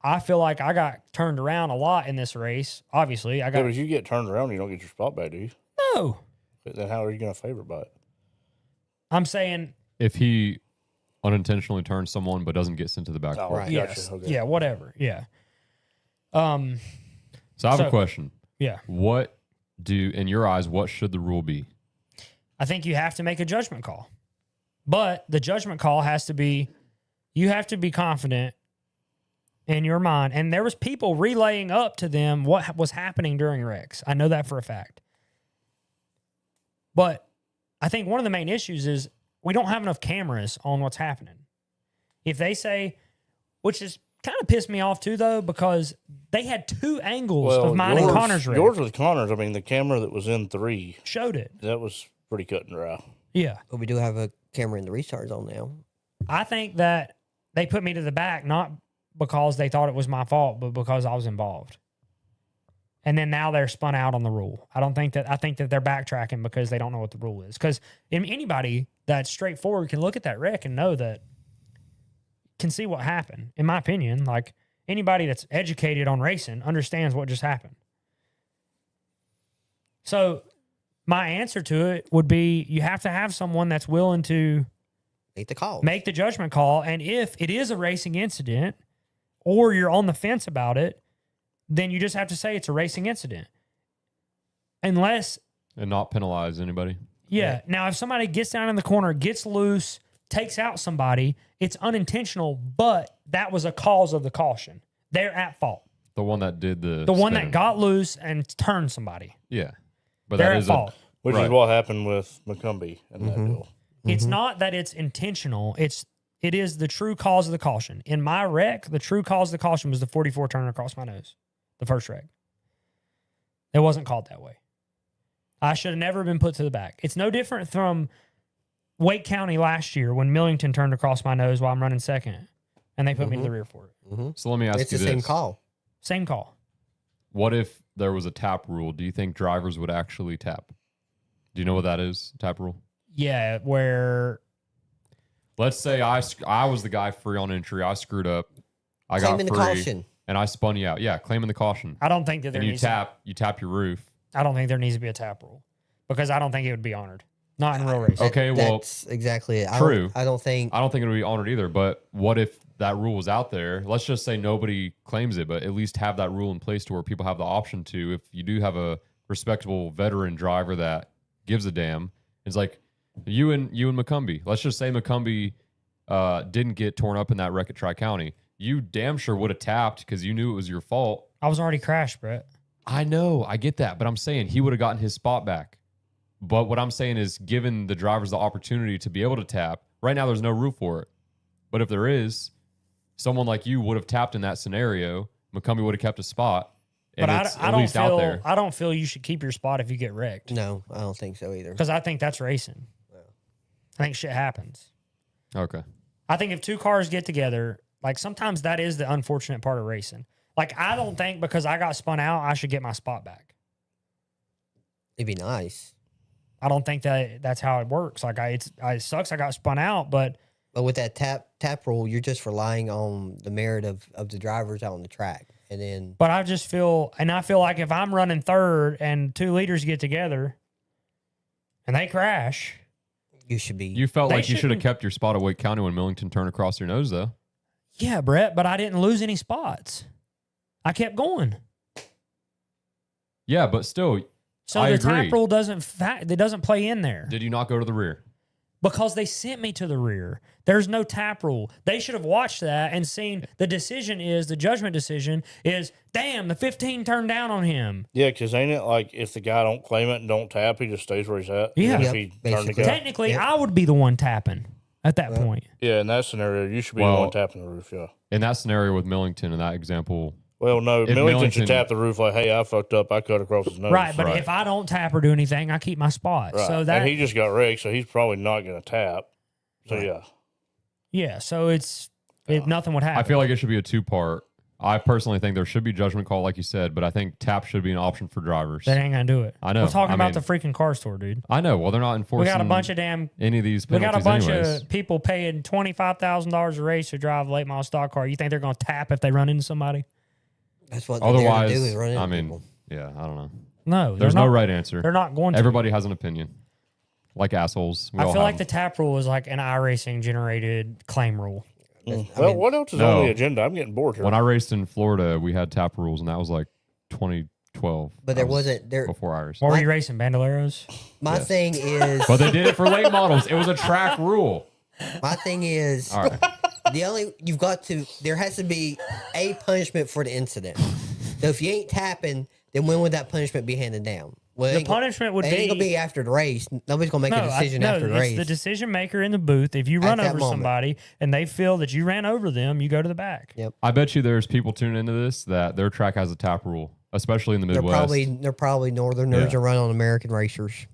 I feel like I got turned around a lot in this race. Obviously, but if you get turned around, you don't get your spot back, do you? No. Then how are you going to favor by it? I'm saying If he unintentionally turns someone but doesn't get sent to the back. Right. yes. Gotcha. Okay. Yeah, whatever. Yeah. So I have a question. Yeah. What in your eyes, what should the rule be? I think you have to make a judgment call. But the judgment call has to be, you have to be confident in your mind. And there was people relaying up to them what was happening during wrecks. I know that for a fact. But I think one of the main issues is we don't have enough cameras on what's happening. If they say, which is kind of pissed me off too, though, because they had two angles of mine and Connor's wreck. Yours was Connor's. I mean, the camera that was in 3 showed it. That was pretty cut and dry. Yeah. But we do have a camera in the restart zone now. I think that they put me to the back, not because they thought it was my fault, but because I was involved. And then now they're spun out on the rule. I think that they're backtracking because they don't know what the rule is. Because anybody that's straightforward can look at that wreck and know that, can see what happened. In my opinion, like anybody that's educated on racing understands what just happened. So my answer to it would be you have to have someone that's willing to make the judgment call. And if it is a racing incident or you're on the fence about it, then you just have to say it's a racing incident. And not penalize anybody. Yeah. Now, if somebody gets down in the corner, gets loose, takes out somebody, it's unintentional, but that was a cause of the caution. They're at fault. The one that did the one that got loose and turned somebody. Yeah. But they're at fault. Which is what happened with McCumbee and that deal. It's not that it's intentional. It's it is the true cause of the caution. In my wreck, the true cause of the caution was the 44 turning across my nose, the first wreck. It wasn't called that way. I should have never been put to the back. It's no different from Wake County last year when Millington turned across my nose while I'm running second, and they put me to the rear for it. So let me ask It's you the this. same call. Same call. What if there was a tap rule? Do you think drivers would actually tap? Do you know what that is, tap rule? Yeah, where Let's say I was the guy free on entry. I screwed up. I Claiming the got free, caution. and I spun you out. Yeah, claiming the caution. I don't think that there And you needs tap your roof. I don't think there needs to be a tap rule because I don't think it would be honored. Not in real racing. Okay, well, That's exactly it. true. I don't think. I don't think it would be honored either. But what if that rule was out there? Let's just say nobody claims it, but at least have that rule in place to where people have the option to. If you do have a respectable veteran driver that gives a damn, it's like you and McCumbee. Let's just say McCumbee didn't get torn up in that wreck at Tri-County. You damn sure would have tapped because you knew it was your fault. I was already crashed, Brett. I know, I get that, but I'm saying he would have gotten his spot back. But what I'm saying is, given the drivers the opportunity to be able to tap, right now there's no rule for it. But if there is, someone like you would have tapped in that scenario. McCumbee would have kept a spot, and But it's I at don't least out there. I don't feel you should keep your spot if you get wrecked No, I don't think so either. because I think that's racing. I think shit happens. Okay. I think if two cars get together, like sometimes that is the unfortunate part of racing. Like I don't think because I got spun out, I should get my spot back. It'd be nice. I don't think that's how it works. Like it sucks I got spun out, but With that tap rule, you're just relying on the merit of the drivers out on the track. And then I just feel like if I'm running third and two leaders get together and they crash, you should be. You felt They like you should have shouldn't- kept your spot at Wake County when Millington turned across your nose, though. yeah, Brett, but I didn't lose any spots. I kept going. Yeah, but still, So I the agree. tap rule doesn't play in there Did you not go to the rear? because they sent me to the rear. There's no tap rule. They should have watched that and seen the judgment decision is, damn, the 15 turned down on him. Yeah, because ain't it like if the guy don't claim it and don't tap, he just stays where he's at? Yeah. Even if Yep, he turned basically. the guy. Technically, Yep. I would be the one tapping at that point. Yeah, in that scenario, you should be the Well- one tapping the roof, yeah. In that scenario with Millington, in that example, Well, no, If Millington should Millington- tap the roof like, hey, I fucked up. I cut across his nose. Right, but Right. if I don't tap or do anything, I keep my spot. Right. So that and he just got wrecked, so he's probably not going to tap. So, yeah. yeah, so nothing would happen. I feel like it should be a two-part. I personally think there should be judgment call, like you said, but I think tap should be an option for drivers. that ain't gonna do it. I know. We're talking I about mean- the freaking car store, dude. I know. Well, they're not enforcing We got a bunch of any of these We got penalties a bunch anyways. of people paying $25,000 a race to drive a late model stock car. You think they're going to tap if they run into somebody? That's what they're there to Otherwise, do is run into I mean, people. yeah, I don't know. No, There's they're no not, right answer. They're not going to. Everybody has an opinion. Like assholes. We I all feel have like the them. tap rule is like an iRacing generated claim rule. I Well, mean, what else is no. on the agenda? I'm getting bored here. When I raced in Florida, we had tap rules, and that was like 2012. But That there was wasn't there. before Iris. What were you racing, Bandoleros? My Yes. thing is. But they did it for late models. It was a track rule. My thing is. All right. There has to be a punishment for the incident. So if you ain't tapping, then when would that punishment be handed down? Well, it The ain't gonna- punishment would it ain't gonna be be after the race. Nobody's gonna make a decision after the it's race. the decision maker in the booth. If you run that over moment. somebody and they feel that you ran over them, you go to the back. Yep. I bet you there's people tuning into this that their track has a tap rule, especially in the They're Midwest. probably Northerners Yeah. that run on American racers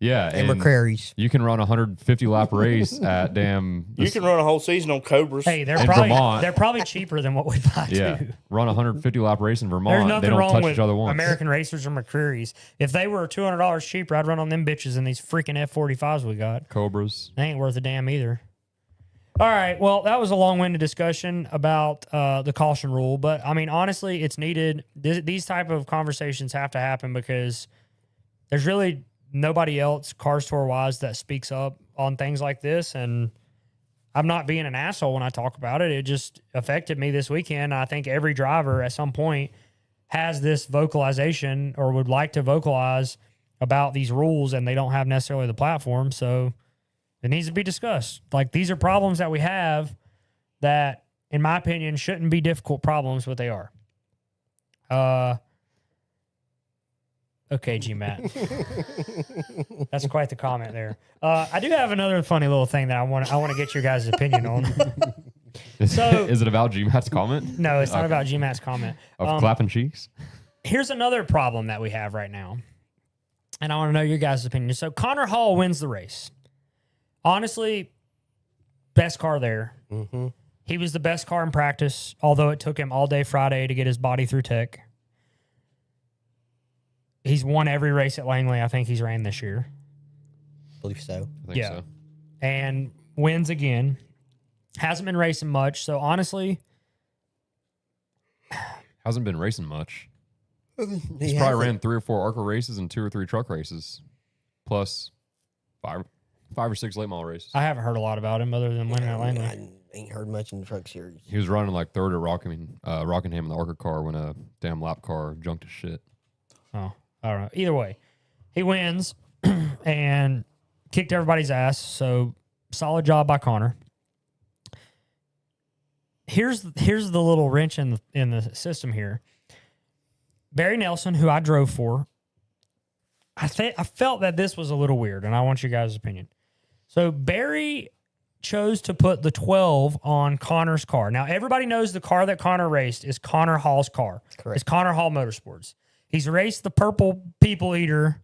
Yeah. and And McCrary's. you can run a 150 lap race at damn. you can run a whole season on Cobras. Hey, they're In probably Vermont. cheaper than what we buy Yeah. too. Run a 150 lap race in Vermont. There's They nothing don't wrong touch with each other once. American racers or McCreary's. If they were $200 cheaper, I'd run on them bitches in these freaking F45s we got. Cobras. They ain't worth a damn either. All right. Well, that was a long-winded discussion about the caution rule, but I mean, honestly, it's needed. These type of conversations have to happen because there's really nobody else car store wise that speaks up on things like this. And I'm not being an asshole when I talk about it. It just affected me this weekend. I think every driver at some point has this vocalization or would like to vocalize about these rules, and they don't have necessarily the platform. So it needs to be discussed. Like, these are problems that we have that, in my opinion, shouldn't be difficult problems, but they are. Okay, G-Matt. That's quite the comment there. I do have another funny little thing that I want to get your guys' opinion on. So, is it about GMAT's comment? No, it's not about G-Matt's comment. Of clapping cheeks? Here's another problem that we have right now, and I want to know your guys' opinion. So Connor Hall wins the race. Honestly, best car there. Mm-hmm. He was the best car in practice, although it took him all day Friday to get his body through tech. He's won every race at Langley I think he's ran this year. Believe so. I think so. And wins again. Hasn't been racing much, so honestly... Hasn't been racing much. He's Probably ran 3 or 4 ARCA races and 2 or 3 truck races. Plus 5 or 6 late model races. I haven't heard a lot about him other than winning at Langley. I ain't heard much in the truck series. He was running like 3rd at Rockingham in the ARCA car when a damn lap car junked his shit. Oh, I don't know. Either way, he wins and kicked everybody's ass. So solid job by Connor. Here's the little wrench in the system here. Barry Nelson, who I drove for, I felt that this was a little weird, and I want you guys' opinion. So Barry chose to put the 12 on Connor's car. Now, everybody knows the car that Connor raced is Connor Hall's car. Correct. It's Connor Hall Motorsports. He's raced the purple People Eater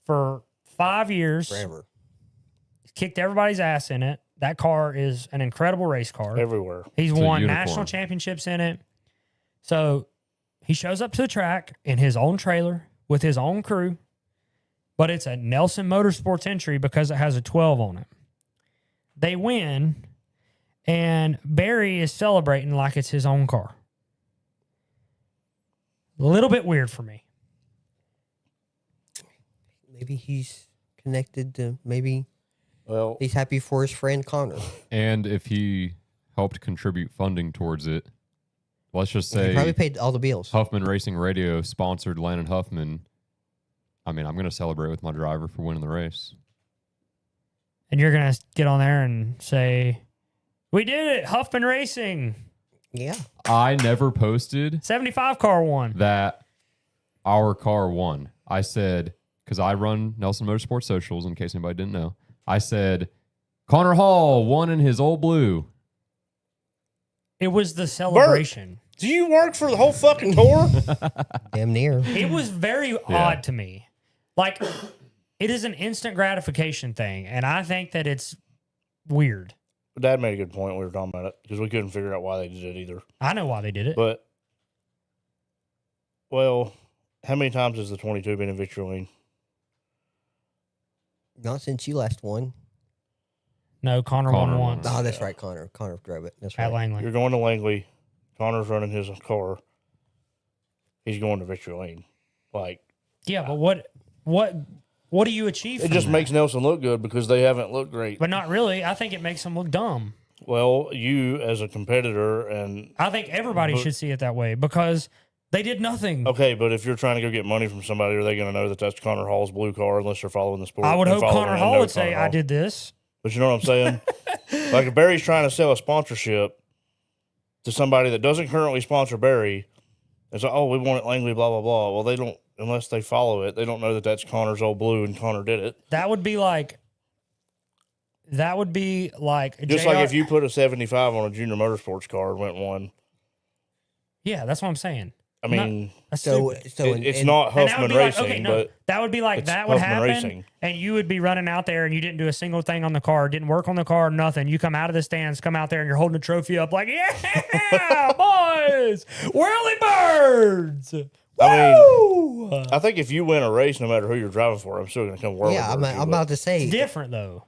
for 5 years. Forever. He's kicked everybody's ass in it. That car is an incredible race car. Everywhere. He's It's a won unicorn. national championships in it. So he shows up to the track in his own trailer with his own crew, but it's a Nelson Motorsports entry because it has a 12 on it. They win, and Barry is celebrating like it's his own car. A little bit weird for me. Maybe he's connected to, maybe Well, he's happy for his friend Connor. And if he helped contribute funding towards it, let's just He say probably paid all the bills. Huffman Racing Radio sponsored Landon Huffman. I mean, I'm going to celebrate with my driver for winning the race. And you're going to get on there and say, we did it, Huffman Racing. Yeah. I never posted 75 car won. that our car won. I said, because I run Nelson Motorsports Socials, in case anybody didn't know, I said, Connor Hall won in his old blue. It was the celebration. do you work for the whole fucking tour? Damn near. It was very odd to me. Like, it is an instant gratification thing, and I think that it's weird. Dad made a good point. We were talking about it because we couldn't figure out why they did it either. I know why they did it. But, well, how many times has the 22 been in victory lane? Not since you last won. No, Connor Connor won won. once Oh, that's right, Connor. Connor drove it. That's at right. Langley. You're going to Langley. Connor's running his car. He's going to victory lane. Like, Yeah, but what do you achieve? it from just that? makes Nelson look good because they haven't looked great. But not really. I think it makes them look dumb. Well, you as a competitor and I think everybody But- should see it that way because they did nothing. okay, but if you're trying to go get money from somebody, are they going to know that that's Connor Hall's blue car unless they're following the sport? I would and hope following Connor and Hall know would say, Connor I Hall? did this. But you know what I'm saying? Like if Barry's trying to sell a sponsorship to somebody that doesn't currently sponsor Barry, it's like, oh, we want it Langley, blah, blah, blah. Well, they don't, unless they follow it, they don't know that that's Connor's old blue and Connor did it. That would be like Just like if you put a 75 on a junior motorsports car and went one. Yeah, that's what I'm saying. I mean, That's So, stupid. it's not And that would Huffman be like, Racing, okay, no, but that would be like it's that would Huffman happen, Racing. and you would be running out there and you didn't do a single thing on the car, didn't work on the car, nothing. You come out of the stands, come out there, and you're holding a trophy up like, yeah, boys, whirly birds. I Woo! I think if you win a race, no matter who you're driving for, I'm still going to come world. yeah, I'm about to say. It's different though.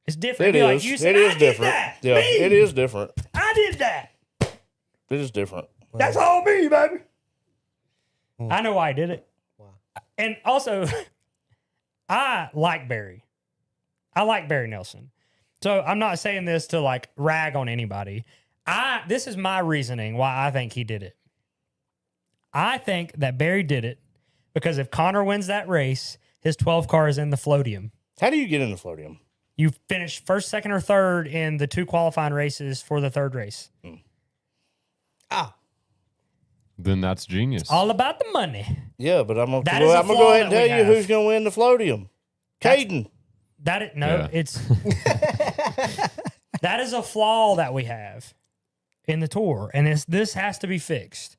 It's different. It It'd be is. like, you said, It is I did different. that. Yeah, Me. it is different. I did that. It is different. That's all me, baby. I know why I did it. Wow. And also, I like Barry. I like Barry Nelson. So I'm not saying this to like rag on anybody. This is my reasoning why I think he did it. I think that Barry did it because if Connor wins that race, his 12 car is in the floatium. How do you get in the floatium? You finish first, second, or third in the 2 qualifying races for the third race. Ah, Then that's genius. All about the money. Yeah, but I'm gonna That is a go flaw ahead and that we tell you have. who's gonna win the Floatium. Caden. Yeah. It's that is a flaw that we have in the tour, and this has to be fixed.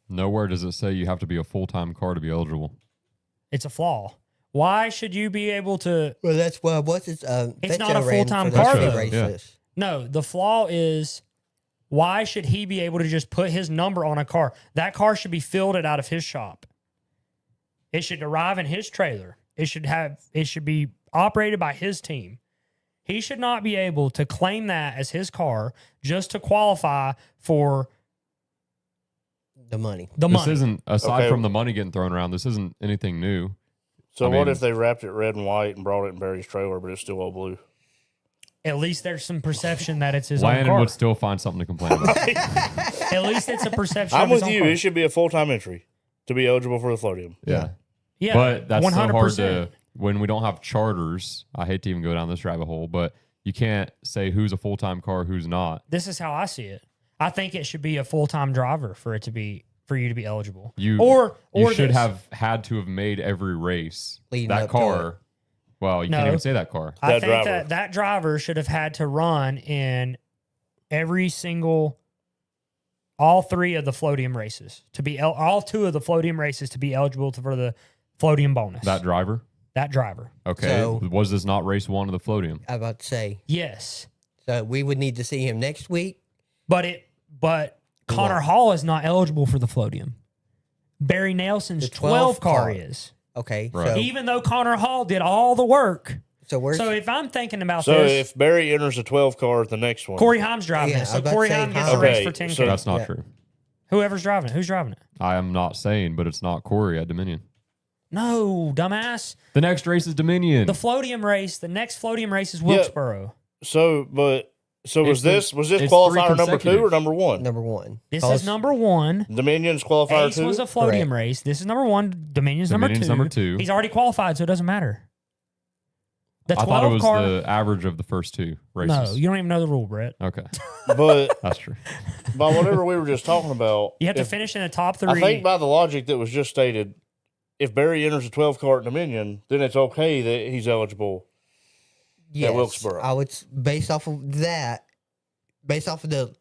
Nowhere does it say you have to be a full-time car to be eligible. It's a flaw. Why should you be able to? Well, that's what's it? It's Fetcho not a ran full-time for the car, street though. races. No, the flaw is why should he be able to just put his number on a car? That car should be fielded out of his shop. It should arrive in his trailer. It should be operated by his team. He should not be able to claim that as his car just to qualify for The money. the This money. isn't, aside Okay. from the money getting thrown around, this isn't anything new. So I what mean- if they wrapped it red and white and brought it in Barry's trailer, but it's still all blue? At least there's some perception that it's his own Landon car. would still find something to complain about. At least it's a perception. I'm of his with own you. car. It should be a full-time entry to be eligible for the Floatium. Yeah. Yeah, But that's 100%. so hard to, when we don't have charters, I hate to even go down this rabbit hole, but you can't say who's a full-time car, who's not. This is how I see it. I think it should be a full-time driver for you to be eligible. You or should this. have had to have made every race. Leading That up to car, well, you can't No. even say that car. I That think driver. that driver should have had to run in all three of the Floatium races to be all two of the Floatium races to be eligible for the Floatium bonus. That driver? That driver. Okay. So- Was this not race one of the Floatium? I was about to say. Yes, So we would need to see him next week. but Connor What? Hall is not eligible for the Floatium. Barry Nelson's The 12 car car. is. Okay. Right. Even though Connor Hall did all the work. So where's So if I'm thinking about So this, if Barry enters a 12 car at the next one, Corey Haim's driving Yeah, it. I So was about Corey to say Haim gets Haim. a race Okay, for 10K. so That's not Yeah. true. Whoever's driving it. Who's driving it? I am not saying, but it's not Corey at Dominion. No, dumbass. The next race is Dominion. The Floatium race, the next Floatium race is Yeah. Wilkesboro. so was It's this was the- this it's qualifier three number 2 or consecutive. number 1? number one? This Cause is number one. Dominion's qualifier Ace 2. was a Floatium Correct. race. This is number one. Dominion's Dominion's number number two. He's already qualified, so it doesn't matter. The I thought it 12 was car. the average of the first two races. No, you don't even know the rule, Brett. Okay, but that's true. by whatever we were just talking about, You have to if- finish in the top I three. think by the logic that was just stated, if Barry enters a 12 car at Dominion, then it's okay that he's eligible. Yes, Wilkesboro. I would based off of that, based off of the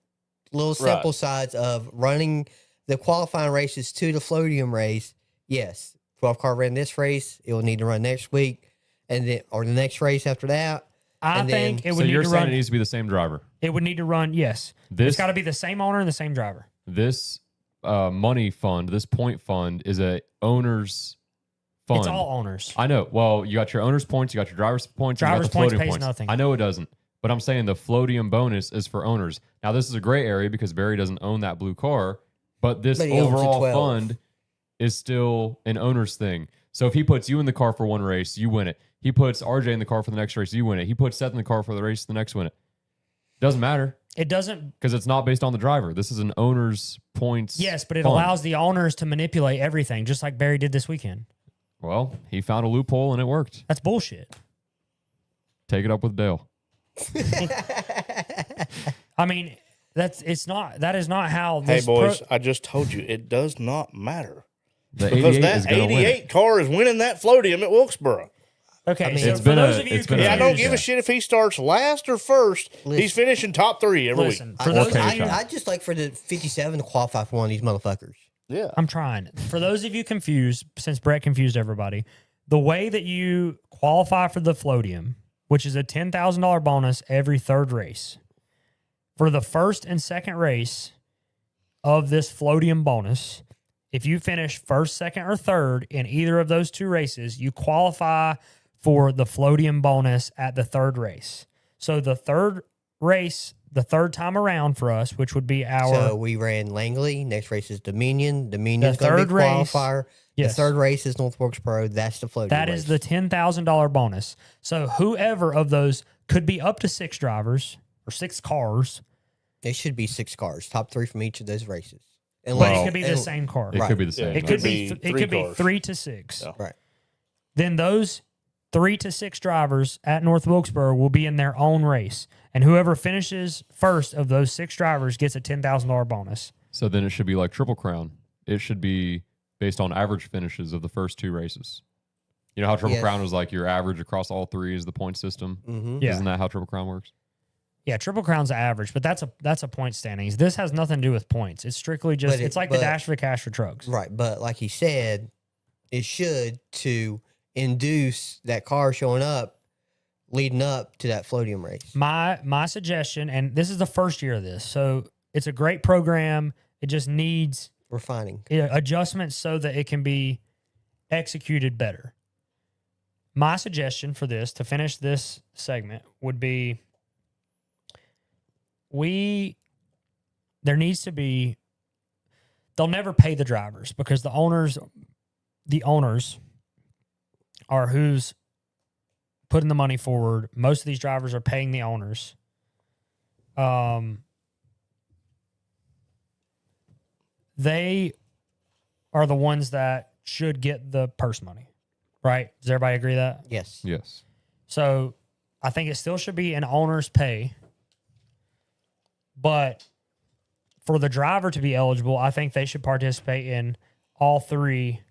little sample size of running the qualifying races to the Floatium race. Yes, 12 car ran this race. It will need to run next week, and then or the next race after that. I and think then- it So would need you're to saying run. it needs to be the same driver. It would need to run. Yes, This it's got to be the same owner and the same driver. this money fund, this point fund, is a owner's fund. It's all owners. I know. Well, you got your owner's points, you got your driver's points, Driver's you got the points floating pays points. nothing. I know it doesn't, but I'm saying the Floatium bonus is for owners. Now, this is a gray area because Barry doesn't own that blue car, but this But he owns the overall 12. fund is still an owner's thing. So if he puts you in the car for one race, you win it. He puts RJ in the car for the next race, you win it. He puts Seth in the car for the race, the next win it. Doesn't matter It doesn't. because it's not based on the driver. This is an owner's points. Yes, but it fund. allows the owners to manipulate everything, just like Barry did this weekend. Well, he found a loophole and it worked. That's bullshit. Take it up with Dale. I mean, that is not how Hey this boys, I just told you it does not matter The because 88 is that going to win. 88 car is winning that Floatium at Wilkesboro. Okay, I mean, so it's for been those a- of you it's been a- Yeah, I don't confused- give a shit if he starts last or first. Listen. He's finishing top 3 every Listen, week. for those Okay, of you, Sean. I'd just like for the 57 to qualify for one of these motherfuckers. Yeah. I'm trying. For those of you confused, since Brett confused everybody, the way that you qualify for the Floatium, which is a $10,000 bonus every third race, for the first and second race of this Floatium bonus, if you finish first, second, or third in either of those two races, you qualify for the Floatium bonus at the third race. So the third race, the third time around for us, which would be our So we ran Langley. Next race is Dominion. Dominion's The going to be third race- qualifier. Yes. The third race is North Wilkesboro. That's the Floatium That race. is the $10,000 bonus. So whoever of those could be up to 6 drivers or 6 cars, It should be 6 cars, top 3 from each of those races. but Well, it could be the same car. It Right. could be the same. Yeah, It could be be it 3 could be cars. 3 to 6. Yeah. Right. Then those 3 to 6 drivers at North Wilkesboro will be in their own race, and whoever finishes first of those 6 drivers gets a $10,000 bonus. So then it should be like Triple Crown. it should be based on average finishes of the first 2 races. You know how Triple Yes. Crown was like your average across all 3 is the point system? Mm-hmm. Yeah. Isn't that how Triple Crown works? Yeah, Triple Crown's average, but that's a point standings. This has nothing to do with points. It's strictly just But it's like the Dash for Cash for trucks. Right, but like he said, it should to induce that car showing up leading up to that floatium race. My suggestion, and this is the first year of this, so it's a great program. It just needs Refining. adjustments so that it can be executed better. My suggestion for this to finish this segment would be there needs to be, they'll never pay the drivers because the owners are who's putting the money forward. Most of these drivers are paying the owners. They are the ones that should get the purse money, right? Does everybody agree that? Yes. Yes. So I think it still should be an owner's pay. But for the driver to be eligible, I think they should participate in all 3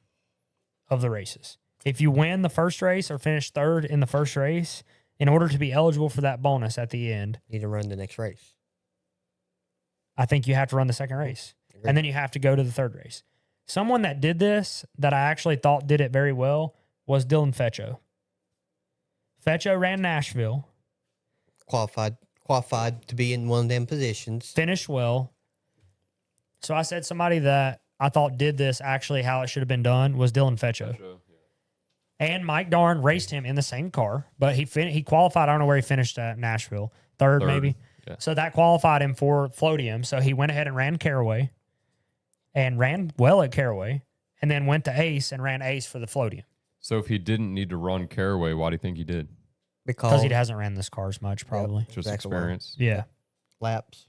of the races. If you win the first race or finish 3rd in the first race, in order to be eligible for that bonus at the end, Need to run the next race. I think you have to run the second race. Agreed. And then you have to go to the 3rd race. Someone that did this that I actually thought did it very well was Dylan Feccio. Feccio ran Nashville, Qualified to be in one of them positions. finished well. So I said somebody that I thought did this actually how it should have been done was Dylan Feccio. And Mike Darn raced him in the same car, but he qualified. I don't know where he finished at Nashville, third maybe. Yeah. So that qualified him for Floatium. So he went ahead and ran Caraway and ran well at Caraway and then went to Ace and ran Ace for the Floatium So if he didn't need to run Caraway, why do you think he did? because he hasn't ran this car as much probably. Just Exactly why. experience. Yeah. laps.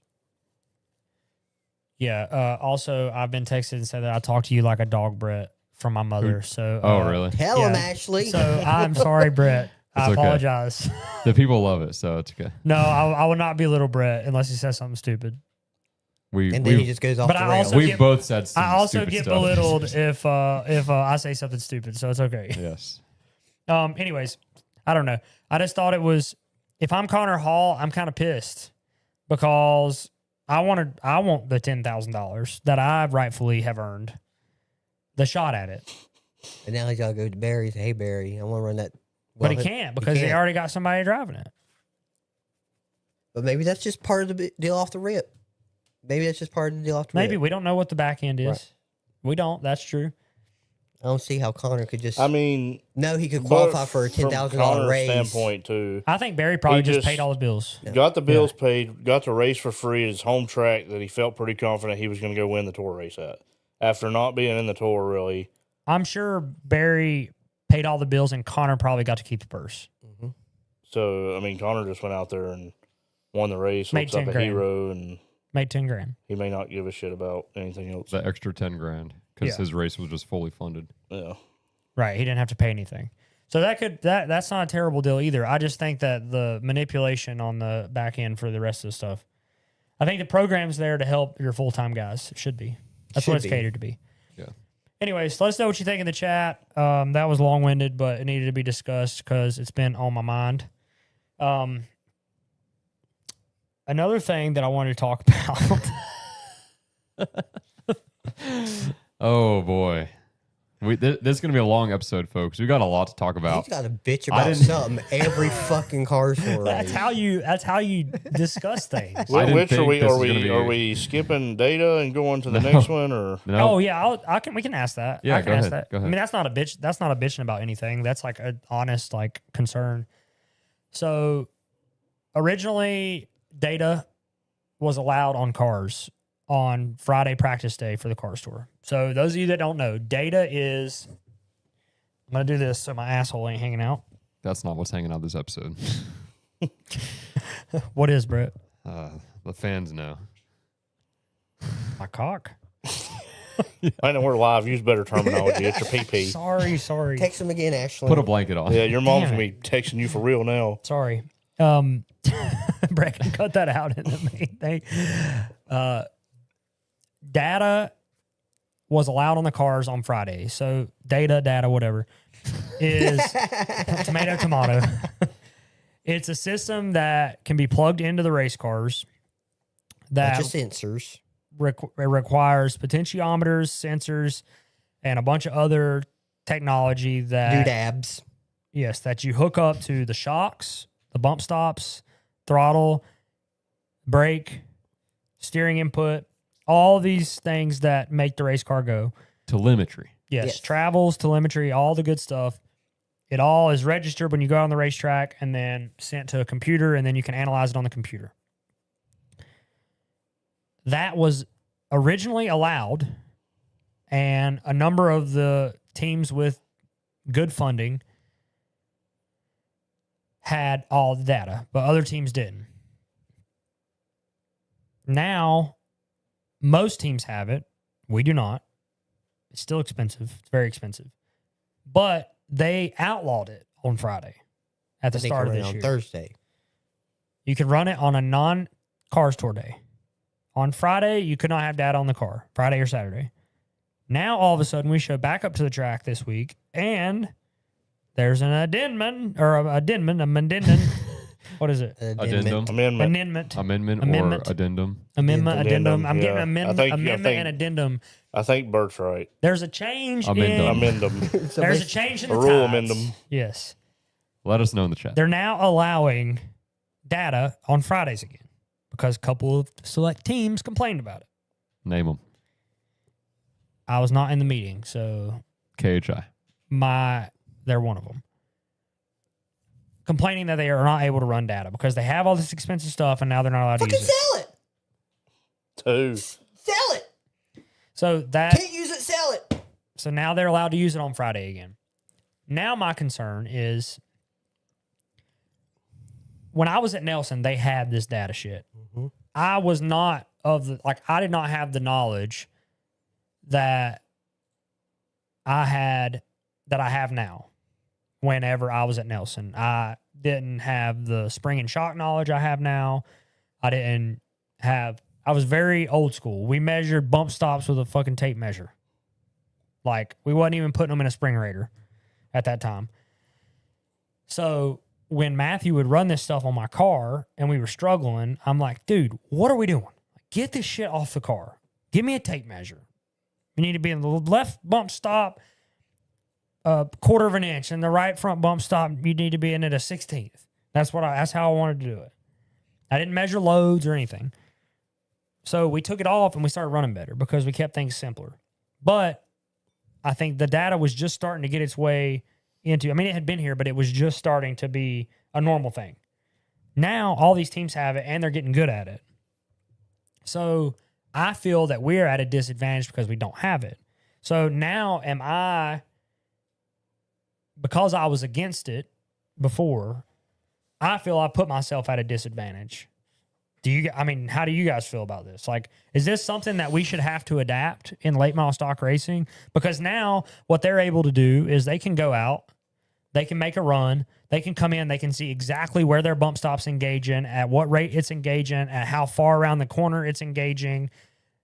Yeah. Also, I've been texted and said that I talked to you like a dog, Brett, from my mother. So, Oh, really? Tell him, yeah. Ashley. So I'm sorry, Brett. I It's okay. apologize. The people love it, so it's okay. No, I will not belittle Brett unless he says something stupid. We and then he we just goes off But the I rails. also we get- both said some I also stupid get stuff. belittled if I say something stupid, so it's okay. Yes. Anyways, I don't know. I just thought it was, if I'm Connor Hall, I'm kind of pissed because I want the $10,000 that I rightfully have earned, the shot at it. And now he's got to go to Barry and say, hey, Barry, I want to run that. But Well, he can't because they can't. already got somebody driving it. But maybe that's just part of the deal off the rip. Maybe that's just part of the deal off the Maybe rip. we don't know what the back end is. Right. We don't. That's true. I don't see how Connor could just. I mean, no, he could but qualify for a from $10,000 Connor's raise. standpoint too. I think Barry probably He just just- paid all his bills. Yeah. Got the bills paid, got to race for free at his home track that he felt pretty confident he was going to go win the tour race at. After not being in the tour, really. I'm sure Barry paid all the bills and Connor probably got to keep the purse. So, I mean, Connor just went out there and won the race, Made looks like 10 a grand. hero, and Made 10 grand. he may not give a shit about anything else. The extra 10 grand because Yeah. his race was just fully funded. Yeah. Right. He didn't have to pay anything. So that's not a terrible deal either. I just think that the manipulation on the back end for the rest of the stuff. I think the program's there to help your full-time guys. It should be. That's what Should it's be. catered to be. Yeah. Anyways, let us know what you think in the chat. That was long-winded, but it needed to be discussed because it's been on my mind. Another thing that I wanted to talk about. Oh, boy. This is going to be a long episode, folks. We got a lot to talk about. He's got to bitch I about didn't- something every fucking Cars for That's how you discuss things. I didn't Which are think we? this Are was gonna we? be- Are we skipping data and going to the No. next one, or No, Oh yeah, we can ask that. Yeah, I can go ask ahead, that. go ahead. I mean, that's not a bitch. That's not a bitching about anything. That's like an honest like concern. So originally, data was allowed on cars on Friday practice day for the car store. So those of you that don't know, data is. I'm gonna do this so my asshole ain't hanging out. that's not what's hanging out this episode. What is, Brett? The fans know. My cock. I know we're live. Use better terminology. It's your PP. Sorry. Text him again, Ashley. Put a blanket on. Yeah, your mom's Damn gonna be texting you for real now. Sorry. Brett can cut that out in the main thing. Data was allowed on the cars on Friday. So data, whatever, is tomato. It's a system that can be plugged into the race cars that Bunch of sensors. Requires potentiometers, sensors, and a bunch of other technology that Doodads. Yes, that you hook up to the shocks, the bump stops, throttle, brake, steering input, all these things that make the race car go. Telemetry. Yes, travels, telemetry, all the good stuff. It all is registered when you go on the racetrack and then sent to a computer, and then you can analyze it on the computer. That was originally allowed, and a number of the teams with good funding had all the data, but other teams didn't. Now, most teams have it. We do not. It's still expensive. It's very expensive. But they outlawed it on Friday at the start of this year. Thursday. You can run it on a non-Cars Tour day. On Friday, you could not have data on the car, Friday or Saturday. Now, all of a sudden, we show back up to the track this week, and there's an addendum. What is it? Addendum. Amendment. Amendment or addendum. Addendum. I'm getting Yeah. amendment and addendum. I think Bert's right. There's a change Amendum. There's a change in the A rule tides. amendum. Yes. Let us know in the chat. They're now allowing data on Fridays again because a couple of select teams complained about it. Name them. I was not in the meeting, so KHI. they're one of them. Complaining that they are not able to run data because they have all this expensive stuff and now they're not allowed to Fucking use it. sell it. Two. Sell it. So that Can't use it, sell it. So now they're allowed to use it on Friday again. Now my concern is when I was at Nelson, they had this data shit. Mm-hmm. I was not I did not have the knowledge that I have now. Whenever I was at Nelson, I didn't have the spring and shock knowledge I have now. I was very old school. We measured bump stops with a fucking tape measure. Like, we wasn't even putting them in a spring rater at that time. So when Matthew would run this stuff on my car and we were struggling, I'm like, dude, what are we doing? Get this shit off the car. Give me a tape measure. You need to be in the left bump stop a quarter of an inch, and the right front bump stop, you need to be in at a 16th. That's how I wanted to do it. I didn't measure loads or anything. So we took it off and we started running better because we kept things simpler. But I think the data was just starting to get its way into, it had been here, but it was just starting to be a normal thing. Now all these teams have it and they're getting good at it. So I feel that we're at a disadvantage because we don't have it. So now because I was against it before, I feel I put myself at a disadvantage. How do you guys feel about this? Like, is this something that we should have to adapt in late model stock racing? Because now what they're able to do is they can go out, they can make a run, they can come in, they can see exactly where their bump stop's engaging, at what rate it's engaging, at how far around the corner it's engaging,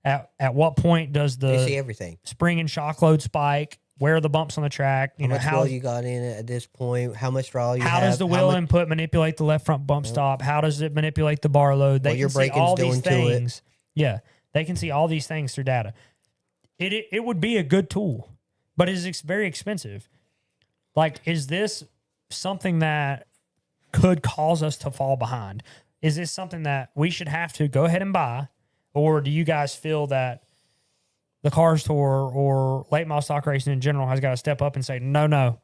at what point does They see everything. spring and shock load spike, where are the bumps on the track, How much roll you got in it at this point? How much roll you have? How does the wheel input manipulate the left front bump stop? How does it manipulate the bar load? They your can see all braking's these doing to it. things. Yeah, they can see all these things through data. It would be a good tool, but it's very expensive. Like, is this something that could cause us to fall behind? Is this something that we should have to go ahead and buy? Or do you guys feel that the Cars Tour or late model stock racing in general has got to step up and say, no.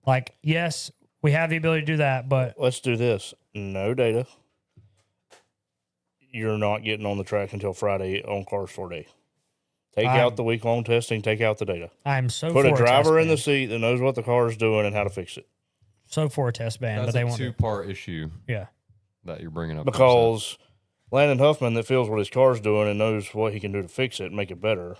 Like, yes, we have the ability to do that, but Let's do this. No data. You're not getting on the track until Friday on Cars Tour Day. Take out the week-long testing. Take out the data. I'm so Put for a driver test in the ban. seat that knows what the car is doing and how to fix it. So for a test ban, That's but they a want to. two-part issue Yeah. that you're bringing up. Because Landon Huffman that feels what his car's doing and knows what he can do to fix it and make it better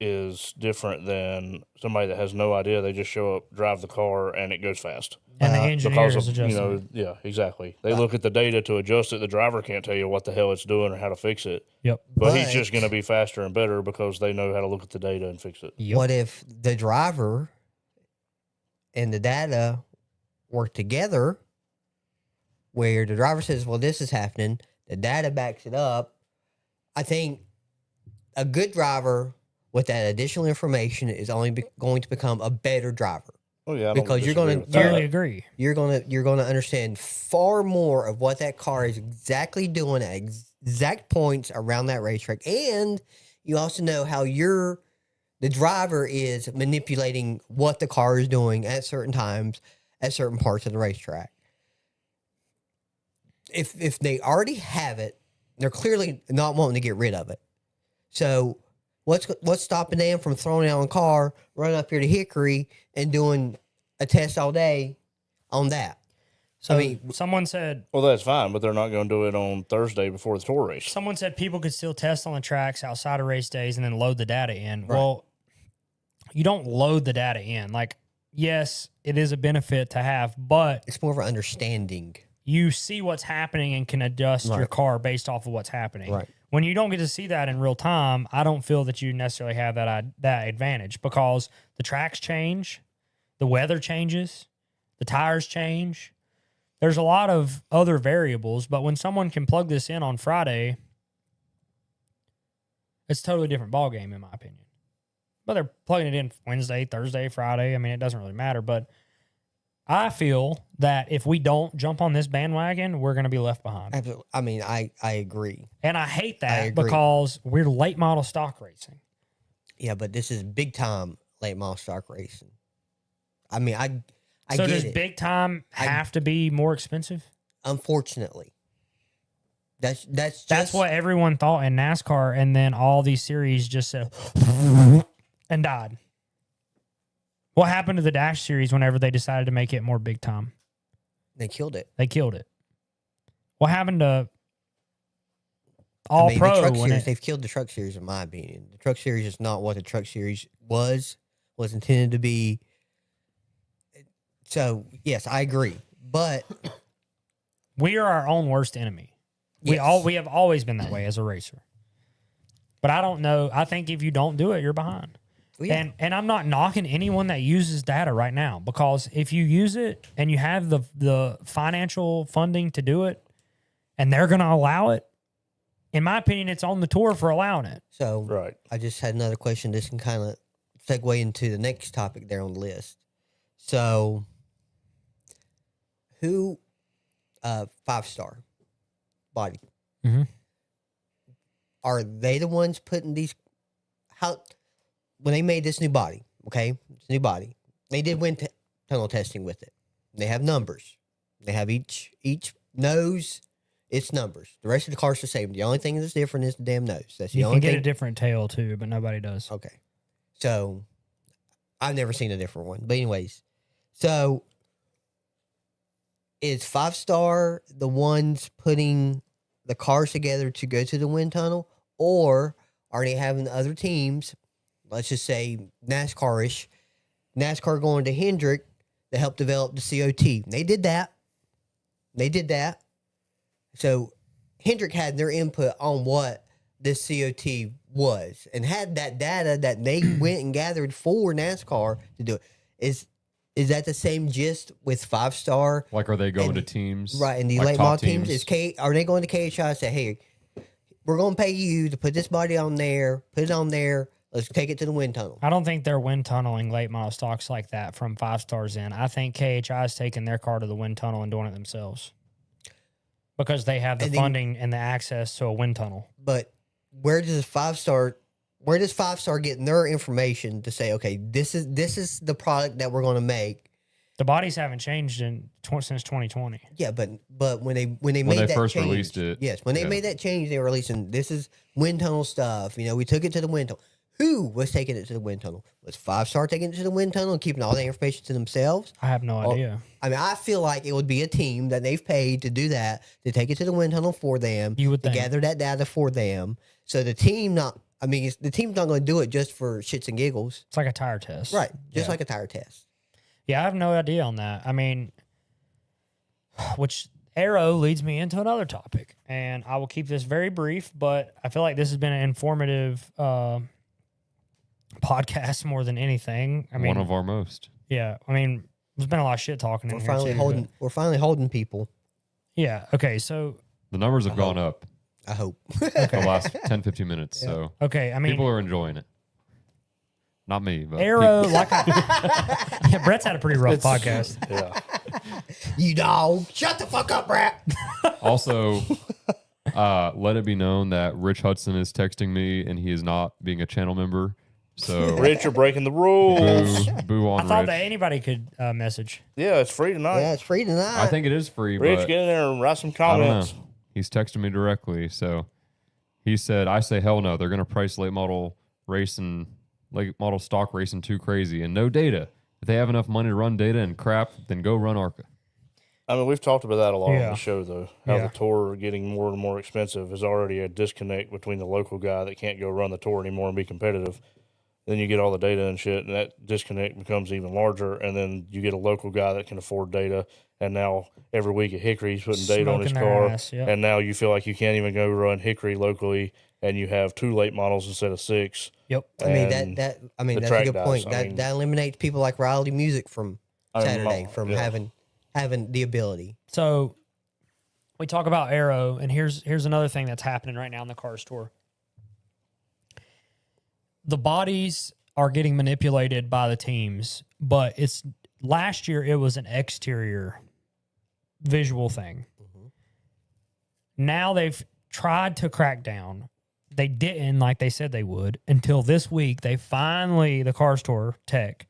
is different than somebody that has no idea. They just show up, drive the car, and it goes fast. And the engineer is Because of, adjusting. yeah, exactly. They look at the data to adjust it. The driver can't tell you what the hell it's doing or how to fix it. Yep. But he's just going to be faster and better because they know how to look at the data and fix it. Yep. What if the driver and the data work together where the driver says, well, this is happening, the data backs it up? I think a good driver with that additional information is only going to become a better driver. Oh yeah, Because you're going gonna- to Totally agree. You're gonna understand far more of what that car is exactly doing at exact points around that racetrack, and you also know how the driver is manipulating what the car is doing at certain times at certain parts of the racetrack. If they already have it, they're clearly not wanting to get rid of it. So what's stopping them from throwing it on a car, running up here to Hickory, and doing a test all day on that? So I mean, someone said Well, that's fine, but they're not going to do it on Thursday before the tour race. people could still test on the tracks outside of race days and then load the data in. Well, you don't load the data in. Like, yes, it is a benefit to have, but it's more of an understanding. you see what's happening and can adjust your Right. car based off of what's happening. Right. When you don't get to see that in real time, I don't feel that you necessarily have that advantage because the tracks change, the weather changes, the tires change. There's a lot of other variables, but when someone can plug this in on Friday, it's a totally different ballgame, in my opinion. But they're plugging it in Wednesday, Thursday, Friday. I mean, it doesn't really matter. But I feel that if we don't jump on this bandwagon, we're going to be left behind. Absolutely. I mean, I agree. And I hate I that agree. because we're late model stock racing. Yeah, but this is big time late model stock racing. I mean, I So get does it. big time have to be more expensive? Unfortunately, that's That's what everyone thought in NASCAR, and then all these series just said and died. What happened to the Dash series whenever they decided to make it more big time? they killed it. They killed it. What happened to All the Pro? truck when series, it- they've killed the truck series, in my opinion. The truck series is not what the truck series was intended to be. So yes, I agree, but we are our own worst enemy. Yes. We have always been that way as a racer. But I don't know. I think if you don't do it, you're behind. yeah. And I'm not knocking anyone that uses data right now, because if you use it and you have the financial funding to do it and they're going to allow it, in my opinion, it's on the tour for allowing it. So Right. I just had another question. This can kind of segue into the next topic there on the list. So, who, 5-star body, Mhm. are they the ones putting these? How when they made this new body? Okay, it's a new body. They did wind tunnel testing with it. They have numbers. They have each nose. It's numbers. The rest of the car's the same. The only thing that's different is the damn nose. That's the You only can get thing. a different tail too, but nobody does. Okay. So I've never seen a different one. But anyways, so is 5-star the ones putting the cars together to go to the wind tunnel, or are they having other teams, let's just say NASCAR-ish, NASCAR going to Hendrick to help develop the COT? They did that. So Hendrick had their input on what this COT was and had that data that they went and gathered for NASCAR to do it. Is that the same gist with 5-star? Like, are they going And- to teams? Right, and the like late top model teams, are they going to KHI and say, hey, we're going to pay you to put this body on there, put it on there, let's take it to the wind tunnel? I don't think they're wind tunneling late model stocks like that from 5-stars in. I think KHI is taking their car to the wind tunnel and doing it themselves because they have the And then- funding and the access to a wind tunnel. But where does 5-star getting their information to say, okay, this is the product that we're going to make? The bodies haven't changed since 2020. Yeah, but when they made they that first change, released it, yes, when they yeah. made that change, they were releasing this is wind tunnel stuff. You know, we took it to the wind tunnel. Who was taking it to the wind tunnel? Was 5-star taking it to the wind tunnel and keeping all the information to themselves? I have no idea. I mean, I feel like it would be a team that they've paid to do that, to take it to the wind tunnel for them, You would to think. gather that data for them. So the team not I mean, the team's not going to do it just for shits and giggles. It's like a tire test. Right. Just Yeah. like a tire test. Yeah, I have no idea on that. I mean, which arrow leads me into another topic, and I will keep this very brief, but I feel like this has been an informative podcast more than anything. I mean, One of our most. yeah, I mean, there's been a lot of shit talking in We're here finally too, holding. but- We're finally holding people. Yeah. Okay. So. The numbers have gone up I hope. the last 10, 15 minutes. So Okay. I mean, people are enjoying it. Not me, but arrow people. like yeah, Brett's had a pretty rough podcast. Yeah. You dog. Shut the fuck up, Brett. Also, let it be known that Rich Hudson is texting me and he is not being a channel member. So Rich, you're breaking the rules. boo on I thought Rich. that anybody could message. Yeah, it's free tonight. Yeah, it's free tonight. I think it is free, Rich, but get in there and write some I don't know. comments. He's texting me directly. So he said, I say, hell no. They're going to price late model stock racing too crazy and no data. If they have enough money to run data and crap, then go run ARCA. I mean, we've talked about that a lot Yeah. on the show, though. How Yeah. the tour getting more and more expensive is already a disconnect between the local guy that can't go run the tour anymore and be competitive. Then you get all the data and shit, and that disconnect becomes even larger. And then you get a local guy that can afford data, and now every week at Hickory he's putting data on his Smoking their car, ass, yep. and now you feel like you can't even go run Hickory locally, and you have 2 late models instead of 6. Yep. I mean And that's the a track good dies. point. I That mean- that eliminates people like Riley Music from I mean, Saturday from yeah. having the ability. So we talk about arrow, and here's another thing that's happening right now in the car store. The bodies are getting manipulated by the teams, but it's last year it was an exterior visual thing. Now they've tried to crack down. They didn't like they said they would until this week. The car store tech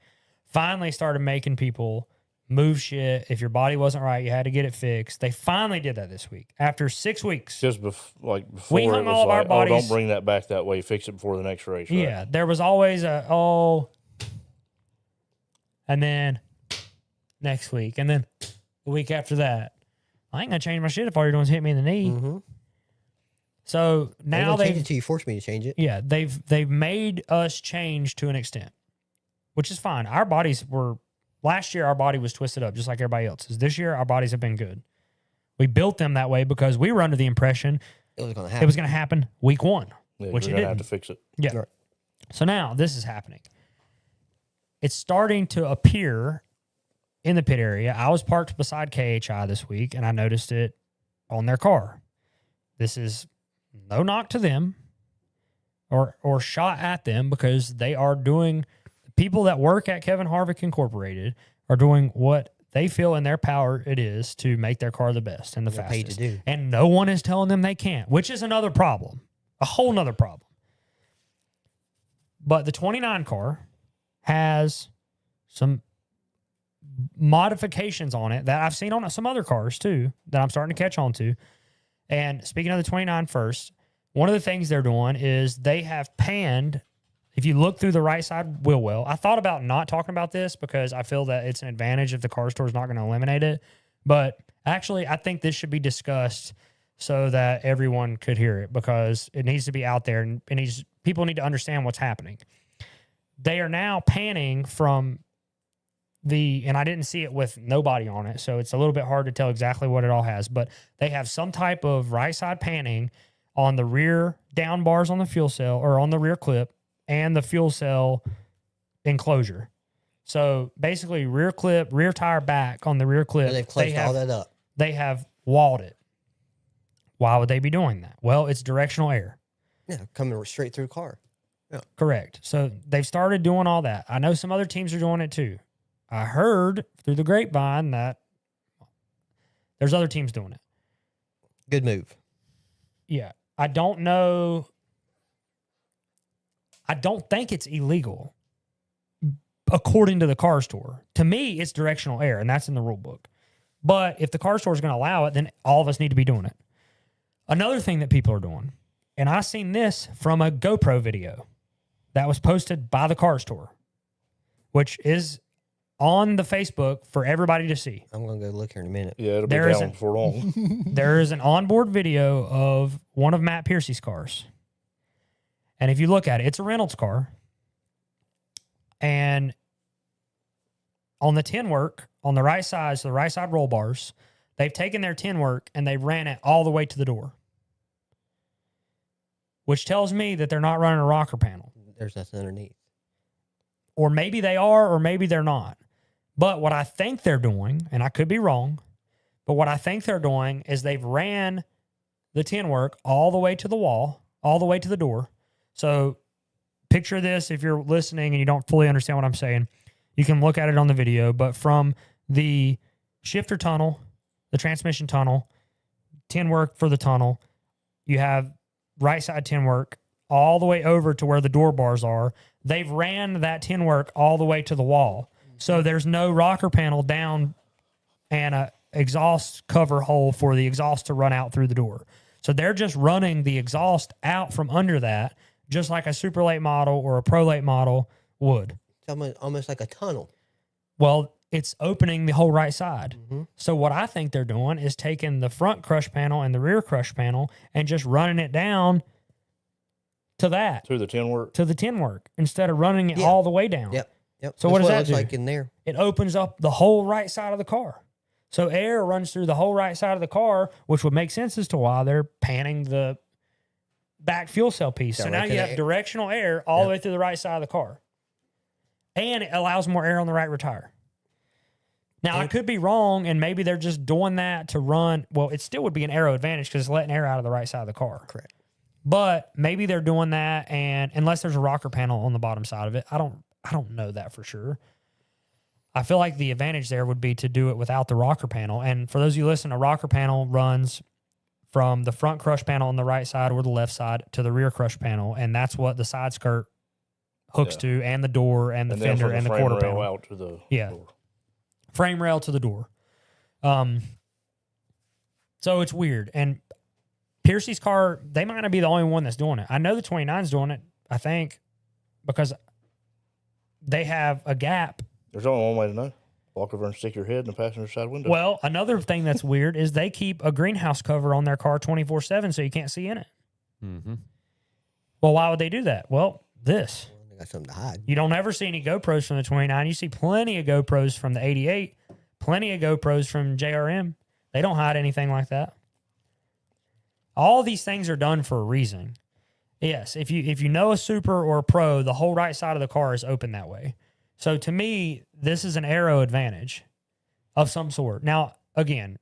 finally started making people move shit. If your body wasn't right, you had to get it fixed. They finally did that this week after 6 weeks. Just before We it hung was all of our like, oh, bodies- don't bring that back that way. Fix it before the next race. Right? Yeah, there was always and then next week, and then the week after that. I ain't gonna change my shit if all you're doing is hit me in the knee. Mm-hmm. So now change it they've till you force me to change it. yeah they've made us change to an extent, which is fine. Our bodies were last year. Our body was twisted up just like everybody else's. This year, our bodies have been good. We built them that way because we were under the impression It was going to it happen. was going to happen week 1, Yeah, which you're it gonna have didn't. to fix it. Yeah. Right. So now this is happening. It's starting to appear in the pit area. I was parked beside KHI this week and I noticed it on their car. This is no knock to them or shot at them because they are doing, the people that work at Kevin Harvick Incorporated are doing what they feel in their power it is to make their car the best and the They're paid to fastest. do. And no one is telling them they can't, which is another problem, a whole nother problem. But the 29 car has some modifications on it that I've seen on some other cars too that I'm starting to catch on to. And speaking of the 29 first, one of the things they're doing is they have panned. If you look through the right side wheel well, I thought about not talking about this because I feel that it's an advantage if the car store is not going to eliminate it. But actually, I think this should be discussed so that everyone could hear it because it needs to be out there and people need to understand what's happening. They are now panning from and I didn't see it with nobody on it, so it's a little bit hard to tell exactly what it all has, but they have some type of right side panning on the rear down bars on the fuel cell or on the rear clip and the fuel cell enclosure. So basically rear clip, rear tire back on the rear clip. And they've closed all that up. They have walled it. Why would they be doing that? Well, it's directional air. Yeah, coming straight through the car. Correct. So they've started doing all that. I know some other teams are doing it too. I heard through the grapevine that there's other teams doing it. Good move. Yeah. I don't know. I don't think it's illegal according to the car store. To me, it's directional air, and that's in the rule book. But if the car store is going to allow it, then all of us need to be doing it. Another thing that people are doing, and I seen this from a GoPro video that was posted by the car store, which is on the Facebook for everybody to see. I'm going to go look here in a minute. Yeah, it'll be There down isn't- before long. There is an onboard video of one of Matt Piercy's cars. And if you look at it, it's a Reynolds car. And on the tin work, on the right side, so the right side roll bars, they've taken their tin work and they ran it all the way to the door, which tells me that they're not running a rocker panel. There's nothing underneath. Or maybe they are, or maybe they're not. But what I think they're doing, and I could be wrong, but what I think they're doing is they've ran the tin work all the way to the wall, all the way to the door. So picture this, if you're listening and you don't fully understand what I'm saying, you can look at it on the video, but from the shifter tunnel, the transmission tunnel, tin work for the tunnel, you have right side tin work all the way over to where the door bars are. They've ran that tin work all the way to the wall. So there's no rocker panel down and a exhaust cover hole for the exhaust to run out through the door. So they're just running the exhaust out from under that, just like a super late model or a pro late model would. It's almost like a tunnel. Well, it's opening the whole right side. Mm-hmm. So what I think they're doing is taking the front crush panel and the rear crush panel and just running it down to that. To the tin work. To the tin work instead of running it all the way down. Yep. So That's what does it that looks do? like in there? It opens up the whole right side of the car. So air runs through the whole right side of the car, which would make sense as to why they're panning the back fuel cell piece. So now you have directional air all the way through the right side of the car. And it allows more air on the right rear tire. Now, I could be wrong, and maybe they're just doing that to run. Well, it still would be an aero advantage because it's letting air out of the right side of the car. Correct. But maybe they're doing that, and unless there's a rocker panel on the bottom side of it, I don't know that for sure. I feel like the advantage there would be to do it without the rocker panel. And for those of you listening, a rocker panel runs from the front crush panel on the right side or the left side to the rear crush panel, and that's what the side skirt hooks to, and the door, and the fender, and the quarter panel out to the door. Frame rail to the door. So it's weird. And Piercy's car, they might not be the only one that's doing it. I know the 29's doing it, I think, because they have a gap. There's only one way to know. Walk over and stick your head in the passenger side window. Well, another thing that's weird is they keep a greenhouse cover on their car 24/7 so you can't see in it. Mm-hmm. Well, why would they do that? Well, this. They got something to hide. You don't ever see any GoPros from the 29. You see plenty of GoPros from the 88, plenty of GoPros from JRM. They don't hide anything like that. All these things are done for a reason. Yes, if you know a super or a pro, the whole right side of the car is open that way. So to me, this is an aero advantage of some sort. Now, again,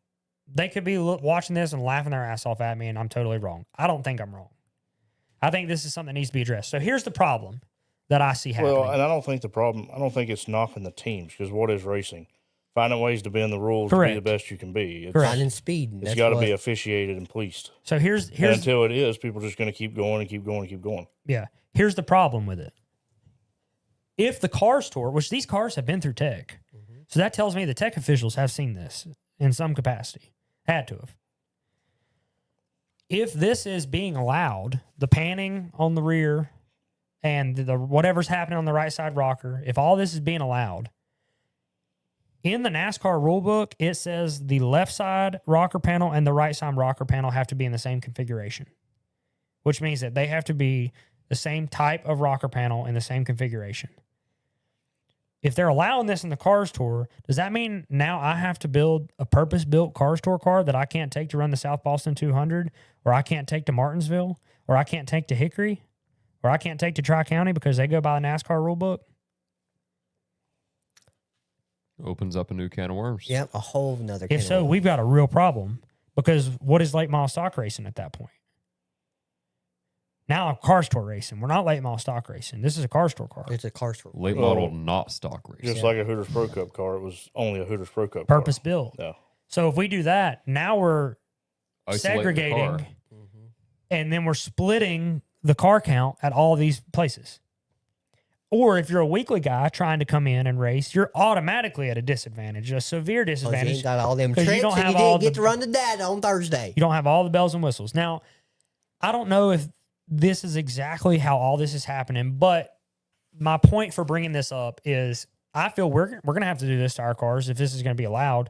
they could be watching this and laughing their ass off at me, and I'm totally wrong. I don't think I'm wrong. I think this is something that needs to be addressed. So here's the problem that I see happening. Well, and I don't think it's knocking the teams, because what is racing? Finding ways to bend the rules Correct. to be the best you can be. It's, Correct. Finding speed. It's got to be officiated and policed. So here's and until it is, people are just going to keep going and keep going and keep going. Yeah. Here's the problem with it. If the cars tour, which these cars have been through tech, so that tells me the tech officials have seen this in some capacity. Had to have. If this is being allowed, the panning on the rear and the whatever's happening on the right side rocker, if all this is being allowed, in the NASCAR rulebook, it says the left side rocker panel and the right side rocker panel have to be in the same configuration, which means that they have to be the same type of rocker panel in the same configuration. If they're allowing this in the Cars Tour, does that mean now I have to build a purpose-built Cars Tour car that I can't take to run the South Boston 200, or I can't take to Martinsville, or I can't take to Hickory, or I can't take to Tri-County because they go by the NASCAR rulebook? Opens up a new can of worms. Yep, a whole nother can If of so, worms. we've got a real problem, because what is late model stock racing at that point? Now Cars Tour racing. We're not late model stock racing. This is a Cars Tour car. It's a car store. Late model, not stock race. Just like a Hooters Pro Cup car, it was only a Hooters Pro Cup Purpose car. built. Yeah. So if we do that, now we're Isolate the segregating, car. and then we're splitting the car count at all these places. Or if you're a weekly guy trying to come in and race, you're automatically at a disadvantage, a severe Because you disadvantage. ain't got all them 'cause you tricks don't and have you all didn't get the- to run the data on Thursday. You don't have all the bells and whistles. Now, I don't know if this is exactly how all this is happening, but my point for bringing this up is I feel we're going to have to do this to our cars if this is going to be allowed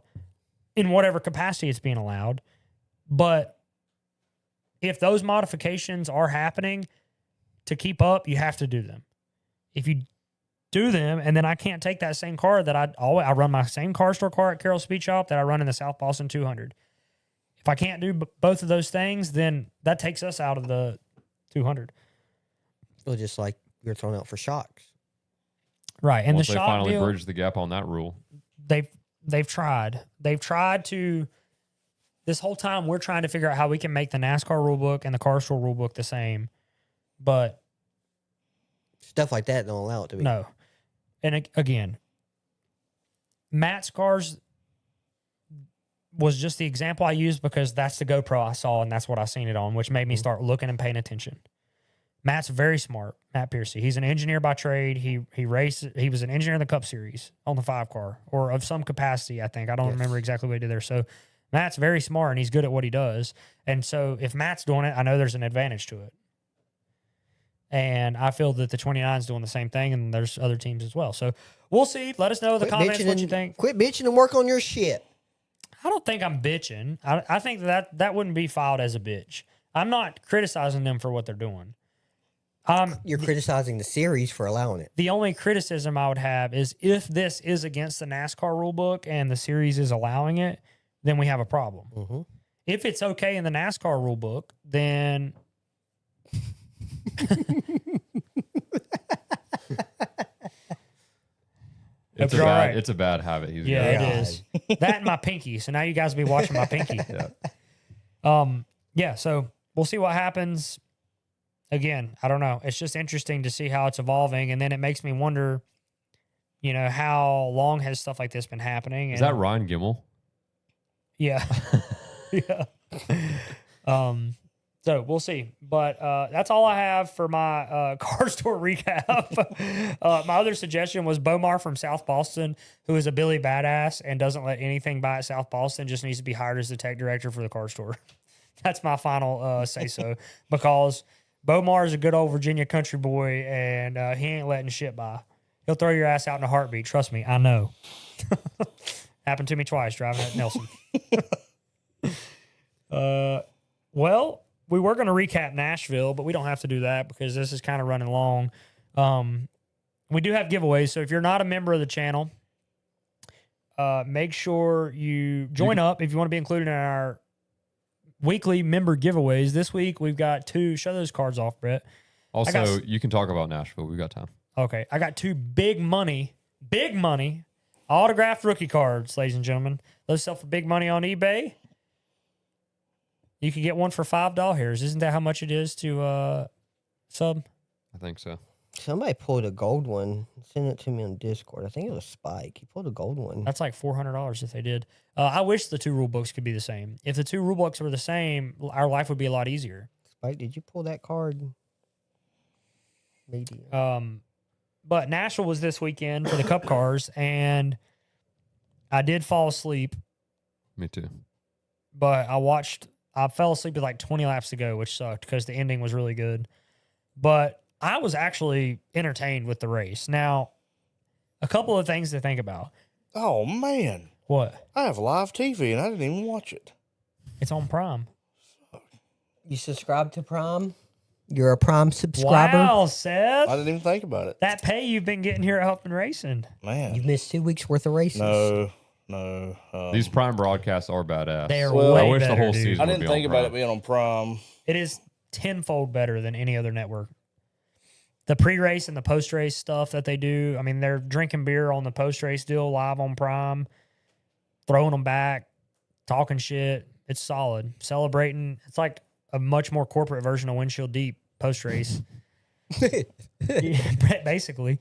in whatever capacity it's being allowed. But if those modifications are happening, to keep up, you have to do them. If you do them, and then I can't take that same car that I run my same car store car at Carroll Speed Shop that I run in the South Boston 200. If I can't do both of those things, then that takes us out of the 200. Well, just like you're thrown out for shocks. Right. And Once the they shop finally deal, bridge the gap on that rule. they've tried. They've tried to. This whole time we're trying to figure out how we can make the NASCAR rule book and the car store rule book the same, but Stuff like that don't allow it to be. no. And again, Matt's cars was just the example I used because that's the GoPro I saw and that's what I seen it on, which made me start looking and paying attention. Matt's very smart. Matt Piercy. He's an engineer by trade. He raced. He was an engineer in the Cup Series on the 5 car or of some capacity. I think I don't remember exactly what he did there. So Matt's very smart and he's good at what he does. And so if Matt's doing it, I know there's an advantage to it. And I feel that the 29 is doing the same thing, and there's other teams as well. So we'll see. Let us know in the comments what you think. Quit bitching and work on your shit. I don't think I'm bitching. I think that wouldn't be filed as a bitch. I'm not criticizing them for what they're doing. You're criticizing the series for allowing it. The only criticism I would have is if this is against the NASCAR rule book and the series is allowing it, then we have a problem. Mm-hmm. If it's okay in the NASCAR rule book, then It's You're all right. It's a bad habit. He's yeah, got. it is. That and my pinky. So now you guys will be watching my pinky. Yeah, so we'll see what happens. Again, I don't know. It's just interesting to see how it's evolving. And then it makes me wonder, how long has stuff like this been happening? Is that Ryan Gimmel? Yeah. Yeah. So we'll see. But that's all I have for my car store recap. My other suggestion was Bomar from South Boston, who is a Billy Badass and doesn't let anything by at South Boston, just needs to be hired as the tech director for the car store. That's my final say-so. Because Bomar is a good old Virginia country boy, and he ain't letting shit by. He'll throw your ass out in a heartbeat. Trust me, I know. Happened to me twice driving at Nelson. Well, we were going to recap Nashville, but we don't have to do that because this is kind of running long. We do have giveaways, so if you're not a member of the channel, make sure you join up if you want to be included in our weekly member giveaways. This week, we've got 2. Show those cards off, Brett. Also, you can talk about Nashville. We've got time. Okay. I got 2 big money autographed rookie cards, ladies and gentlemen. Those sell for big money on eBay. You can get one for $5. Isn't that how much it is to sub? I think so. Somebody pulled a gold one. Send it to me on Discord. I think it was Spike. He pulled a gold one. That's like $400 if they did. I wish the 2 rule books could be the same. If the 2 rule books were the same, our life would be a lot easier. Spike, did you pull that card? Media. But Nashville was this weekend for the Cup cars, and I did fall asleep. Me too. But I fell asleep with like 20 laps to go, which sucked because the ending was really good. But I was actually entertained with the race. Now, a couple of things to think about. Oh, man. What? I have live TV and I didn't even watch it. It's on Prime. You subscribe to Prime? You're a Prime subscriber? Wow, Seth. I didn't even think about it. That pay you've been getting here at Huffman Racing. Man. You missed 2 weeks worth of races. No. These Prime broadcasts are badass. They are Well, way I wish better, the whole dude. season I would didn't be think on about Prime. it being on Prime. It is tenfold better than any other network. The pre-race and the post-race stuff that they do, I mean, they're drinking beer on the post-race deal live on Prime, throwing them back, talking shit. It's solid. Celebrating. It's like a much more corporate version of Windshield Deep post-race. Yeah, basically.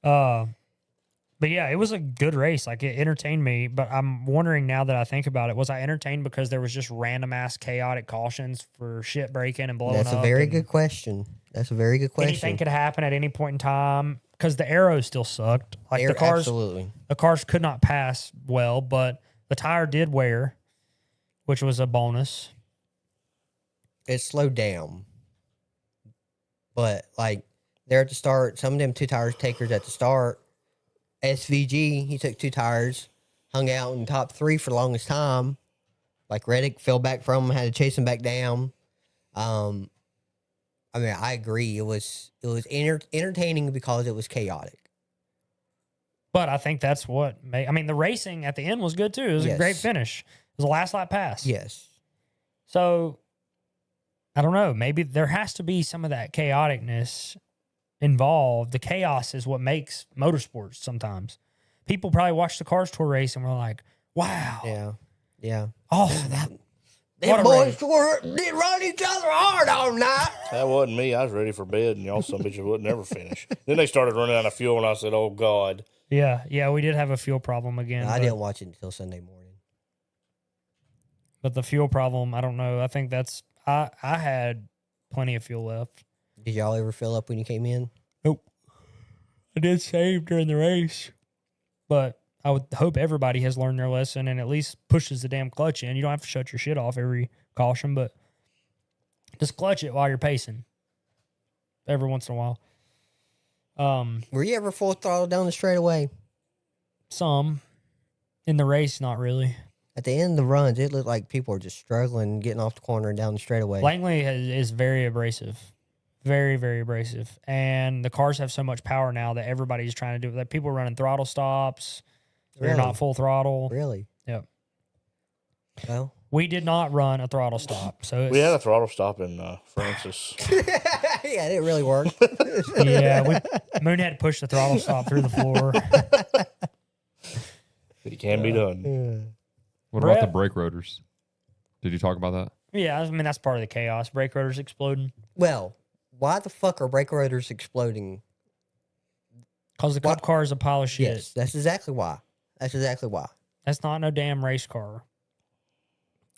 But yeah, it was a good race. Like, it entertained me, but I'm wondering now that I think about it, was I entertained because there was just random ass chaotic cautions for shit breaking and blowing up? That's a very good question. That's a very good question. Anything could happen at any point in time because the arrows still sucked. Like the cars, Absolutely. the cars could not pass well, but the tire did wear, which was a bonus. It slowed down. But, like, there at the start, some of them 2 tires takers at the start, SVG, he took 2 tires, hung out in top 3 for the longest time. Like, Reddick fell back from him, had to chase him back down. I mean, I agree. It was entertaining because it was chaotic. But I think that's what made. I mean, the racing at the end was good too. It was a great finish. It was a last lap pass. Yes. So I don't know. Maybe there has to be some of that chaoticness involved. The chaos is what makes motorsports sometimes. People probably watch the Cars Tour race and were like, wow. Yeah. Yeah. Oh, Them boys did run each other hard all night. That wasn't me. I was ready for bed, and y'all some bitches wouldn't ever finish. Then they started running out of fuel, and I said, "Oh God." yeah, we did have a fuel problem again. I didn't watch it until Sunday morning. But the fuel problem, I don't know. I think that's I had plenty of fuel left. Did y'all ever fill up when you came in? Nope. I did save during the race. But I would hope everybody has learned their lesson and at least pushes the damn clutch in. You don't have to shut your shit off every caution, but just clutch it while you're pacing every once in a while. Were you ever full throttle down the straightaway? Some. In the race, not really. At the end of the runs, it looked like people were just struggling getting off the corner and down the straightaway. Langley is very abrasive. Very, very abrasive. And the cars have so much power now that everybody's trying to do that. People are running throttle stops. They're not full throttle. Really? Yep. Well, we did not run a throttle stop. So We had a throttle stop in Francis. yeah, it didn't really work. yeah, Moon had to push the throttle stop through the floor. It can be done. What about the brake rotors? Did you talk about that? Yeah, I mean, that's part of the chaos. Brake rotors exploding. Well, why the fuck are brake rotors exploding? Because the cup car is a pile of shit. Yes, that's exactly why. That's exactly why. That's not no damn race car.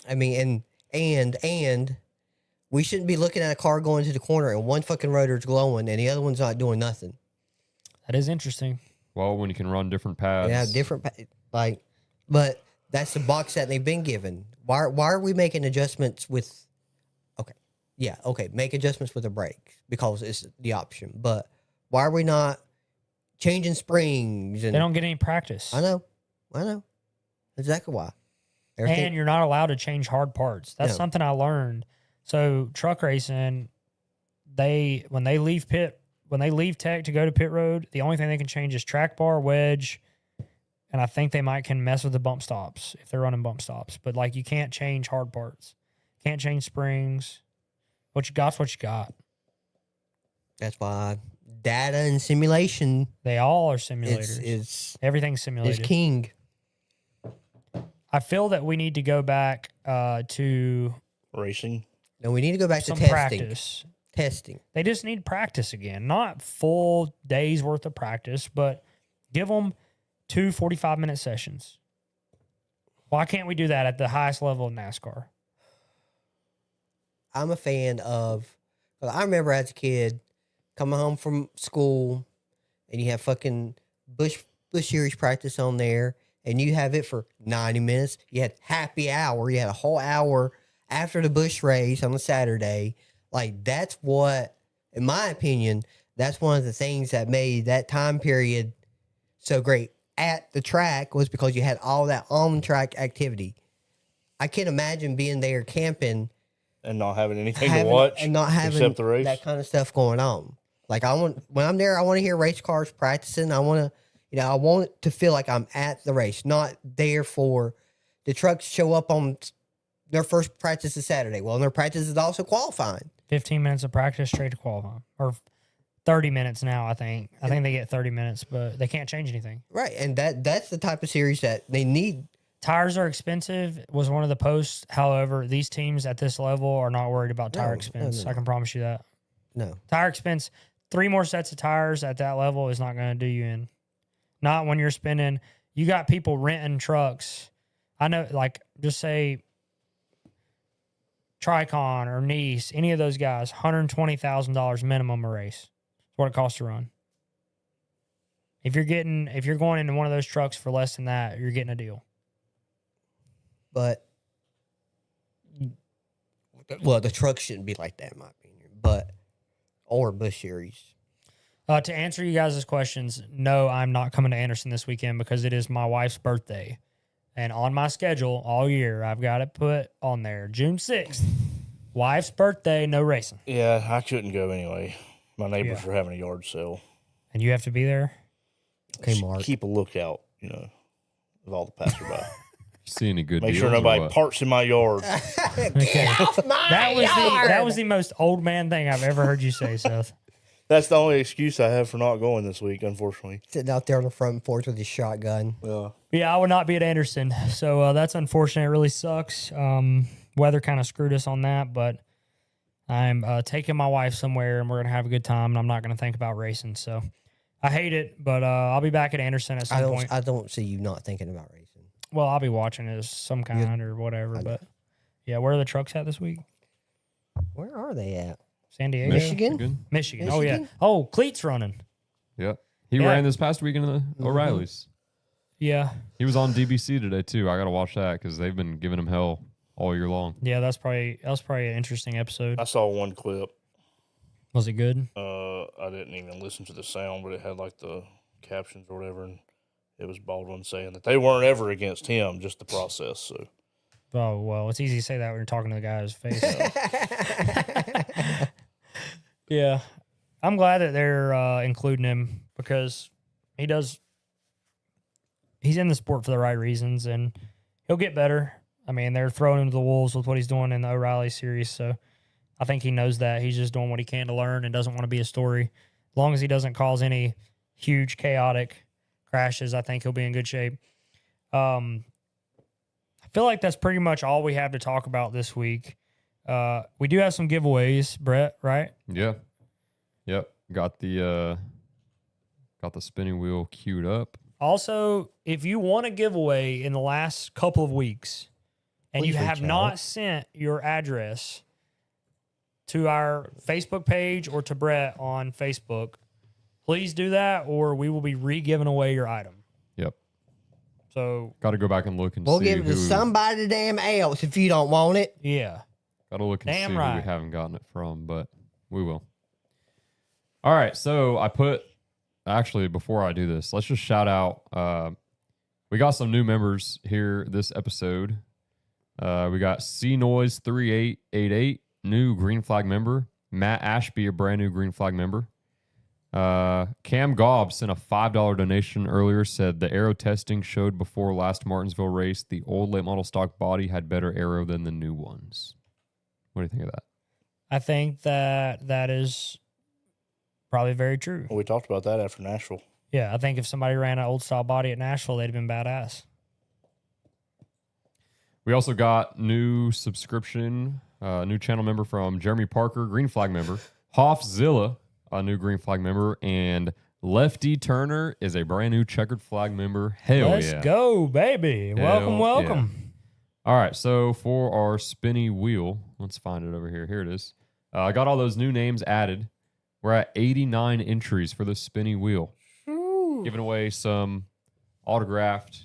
I mean, and we shouldn't be looking at a car going to the corner and one fucking rotor's glowing and the other one's not doing nothing. That is interesting. Well, when you can run different paths. Yeah, different, but that's the box that they've been given. Why are we making adjustments with, make adjustments with the brakes because it's the option. But why are we not changing springs? And They don't get any practice. I know. Exactly why. And you're not allowed to change hard parts. That's No. something I learned. So truck racing, when they leave tech to go to pit road, the only thing they can change is track bar, wedge, and I think they can mess with the bump stops if they're running bump stops. But like you can't change hard parts. Can't change springs. What you got's what you got. That's why data and simulation They all are simulators. Everything's simulated. is king. I feel that we need to go back to Racing. No, we need to go back some to testing. practice. Testing. They just need practice again. Not full days worth of practice, but give them 2 45-minute sessions. Why can't we do that at the highest level of NASCAR? I'm a fan of. I remember as a kid coming home from school, and you have fucking Bush Series practice on there, and you have it for 90 minutes. You had happy hour. You had a whole hour after the Bush race on a Saturday. Like that's what, in my opinion, that's one of the things that made that time period so great at the track was because you had all that on track activity. I can't imagine being there camping And not having anything to watch and not having except the race. that kind of stuff going on. Like when I'm there, I want to hear race cars practicing. I want to, I want to feel like I'm at the race, not there for the trucks show up on their first practice is Saturday. Well, their practice is also qualifying. 15 minutes of practice straight to qualifying. Or 30 minutes now, I think. I think they get 30 minutes, but they can't change anything. Right. And that's the type of series that they need. Tires are expensive was one of the posts. However, these teams at this level are not worried about tire expense. no. I can promise you that. No. Tire expense, 3 more sets of tires at that level is not going to do you in. Not when you're spending. You got people renting trucks. I know, like, just say Tricon or Nice, any of those guys, $120,000 minimum a race. That's what it costs to run. If you're going into one of those trucks for less than that, you're getting a deal. But, well, the truck shouldn't be like that, in my opinion. Or Bush Series. To answer you guys' questions, no, I'm not coming to Anderson this weekend because it is my wife's birthday. And on my schedule all year, I've got it put on there. June 6th Wife's birthday, no racing. Yeah, I couldn't go anyway. My neighbors Yeah. were having a yard sale. And you have to be there? Okay, Mark. Keep a lookout, you know, of all the passerby. See any good Make deals sure or nobody what? parks in my yard. Get off my That was the most old man thing I've ever heard you say, Seth. That's the only excuse I have for not going this week, unfortunately. Sitting out there on the front porch with his shotgun. Yeah. Yeah, I would not be at Anderson. So that's unfortunate. It really sucks. Weather kind of screwed us on that, but I'm taking my wife somewhere and we're going to have a good time. And I'm not going to think about racing. So I hate it, but I'll be back at Anderson at some point. I don't see you not thinking about racing. Well, I'll be watching it of some kind or whatever. But yeah, where are the trucks at this week? Where are they at? San Diego? Michigan? Michigan. Oh, yeah. Michigan? Oh, Cleet's running. Yep. He Yeah. ran this past weekend in the O'Reillys. Yeah. He was on DBC today too. I got to watch that because they've been giving him hell all year long. Yeah, that was probably an interesting episode. I saw one clip. Was it good? I didn't even listen to the sound, but it had like the captions or whatever, and it was Baldwin saying that they weren't ever against him, just the process. So Oh, well, it's easy to say that when you're talking to the guy's face. Yeah. I'm glad that they're including him because he's in the sport for the right reasons and he'll get better. I mean, they're throwing him to the wolves with what he's doing in the O'Reilly series. So I think he knows that. He's just doing what he can to learn and doesn't want to be a story. As long as he doesn't cause any huge chaotic crashes, I think he'll be in good shape. I feel like that's pretty much all we have to talk about this week. We do have some giveaways, Brett, right? Yeah. Yep. Got the spinning wheel queued up. Also, if you want a giveaway in the last couple of weeks and Please you reach have out. not sent your address to our Facebook page or to Brett on Facebook, please do that or we will be re-giving away your item. Yep. So, Got to go back and look and We'll see give it to somebody damn else if you don't want it. yeah. Got to look and Damn see who right. we haven't gotten it from, but we will. All right, so actually, before I do this, let's just shout out. We got some new members here this episode. We got C Noise 3888, new green flag member. Matt Ashby, a brand new green flag member. Cam Gobb sent a $5 donation earlier, said the aero testing showed before last Martinsville race the old late model stock body had better aero than the new ones. What do you think of that? I think that is probably very true. well, we talked about that after Nashville. Yeah, I think if somebody ran an old style body at Nashville, they'd have been badass. We also got new subscription, new channel member from Jeremy Parker, green flag member. Hoffzilla, a new green flag member. And Lefty Turner is a brand new checkered flag member. Hell Let's yeah. go, baby. Hell Welcome. All right, so for our spinny wheel, let's find it over here. Here it is. I got all those new names added. We're at 89 entries for the spinny wheel. Giving away some autographed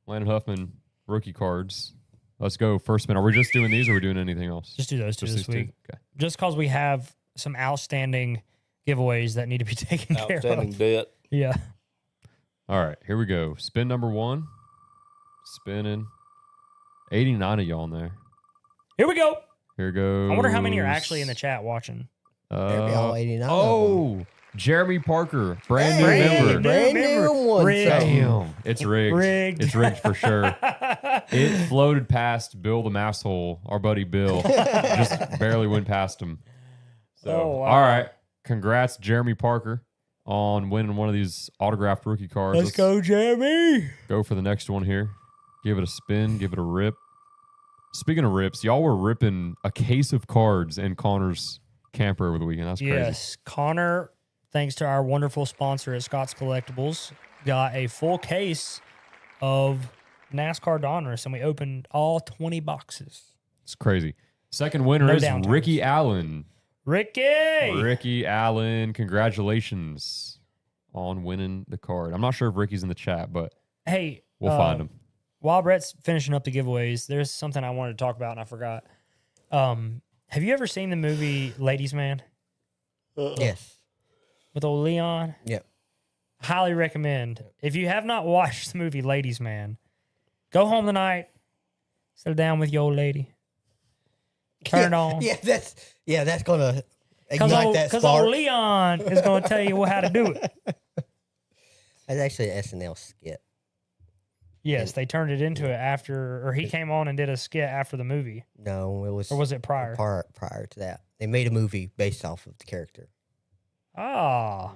Landon Huffman rookie cards. Let's go. First spin. Are we just doing these or are we doing anything else? Just do those two Just this these two? week. Okay. Just because we have some outstanding giveaways that need to be taken care Outstanding of. debt. Yeah. All right, here we go. Spin number one. Spinning. 89 of y'all in there. Here we go. Here goes. I wonder how many are actually in the chat watching. There'd be all 89 of them. Oh, Jeremy Parker, brand new Hey, member. brand new one. Rigged. So- Damn, it's rigged. Rigged. It's rigged for sure. It floated past Bill the Masshole, our buddy Bill. Just barely went past him. So, Oh, wow. all right. Congrats, Jeremy Parker, on winning one of these autographed rookie cards. Let's go, Jeremy. Go for the next one here. Give it a spin. Give it a rip. Speaking of rips, y'all were ripping a case of cards in Connor's camper over the weekend. That's crazy. Yes. Connor, thanks to our wonderful sponsor at Scott's Collectibles, got a full case of NASCAR Donruss, and we opened all 20 boxes. It's crazy. Second winner No is downtimes. Ricky Allen. Ricky! Ricky Allen, congratulations on winning the card. I'm not sure if Ricky's in the chat, but Hey, we'll find him. while Brett's finishing up the giveaways, there's something I wanted to talk about and I forgot. Have you ever seen the movie Ladies Man Yes. with old Leon? Yep. Highly recommend. If you have not watched the movie Ladies Man, go home tonight, settle down with your old lady, Turn it on. Yeah, that's gonna ignite that Because spark. old Leon is going to tell you how to do it. That's actually an SNL skit. Yes, they turned it into it after, or he came on and did a skit after the movie. No, it was. Or was it prior? Prior to that, they made a movie based off of the character. Ah.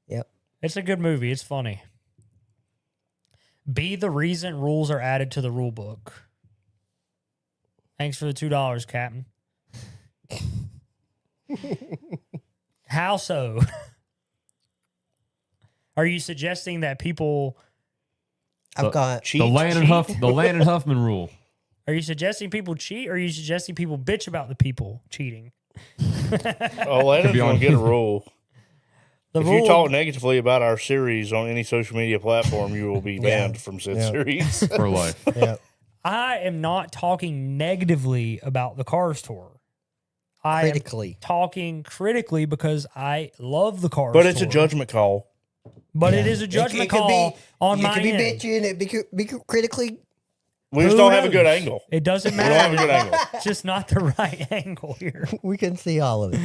Yep. It's a good movie. It's funny. Be the reason rules are added to the rule book. Thanks for the $2, Captain. How so? Are you suggesting that people... I've got Cheat, The Landon Huffman rule. Are you suggesting people cheat, or are you suggesting people bitch about the people cheating? Oh, Landon's be going on- to get a rule. The If rule... you talk negatively about our series on any social media platform, you will be banned from said series. For life. yeah. I am not talking negatively about the Cars Tour. I Critically. am talking critically because I love the Cars But it's a Tour. judgment call. But Yeah. it is a judgment It could call on you my could be end. bitching. It be critically. We just Who don't have a good knows? angle. It doesn't We don't have a matter. good angle. It's just not the right angle here. We can see all of it.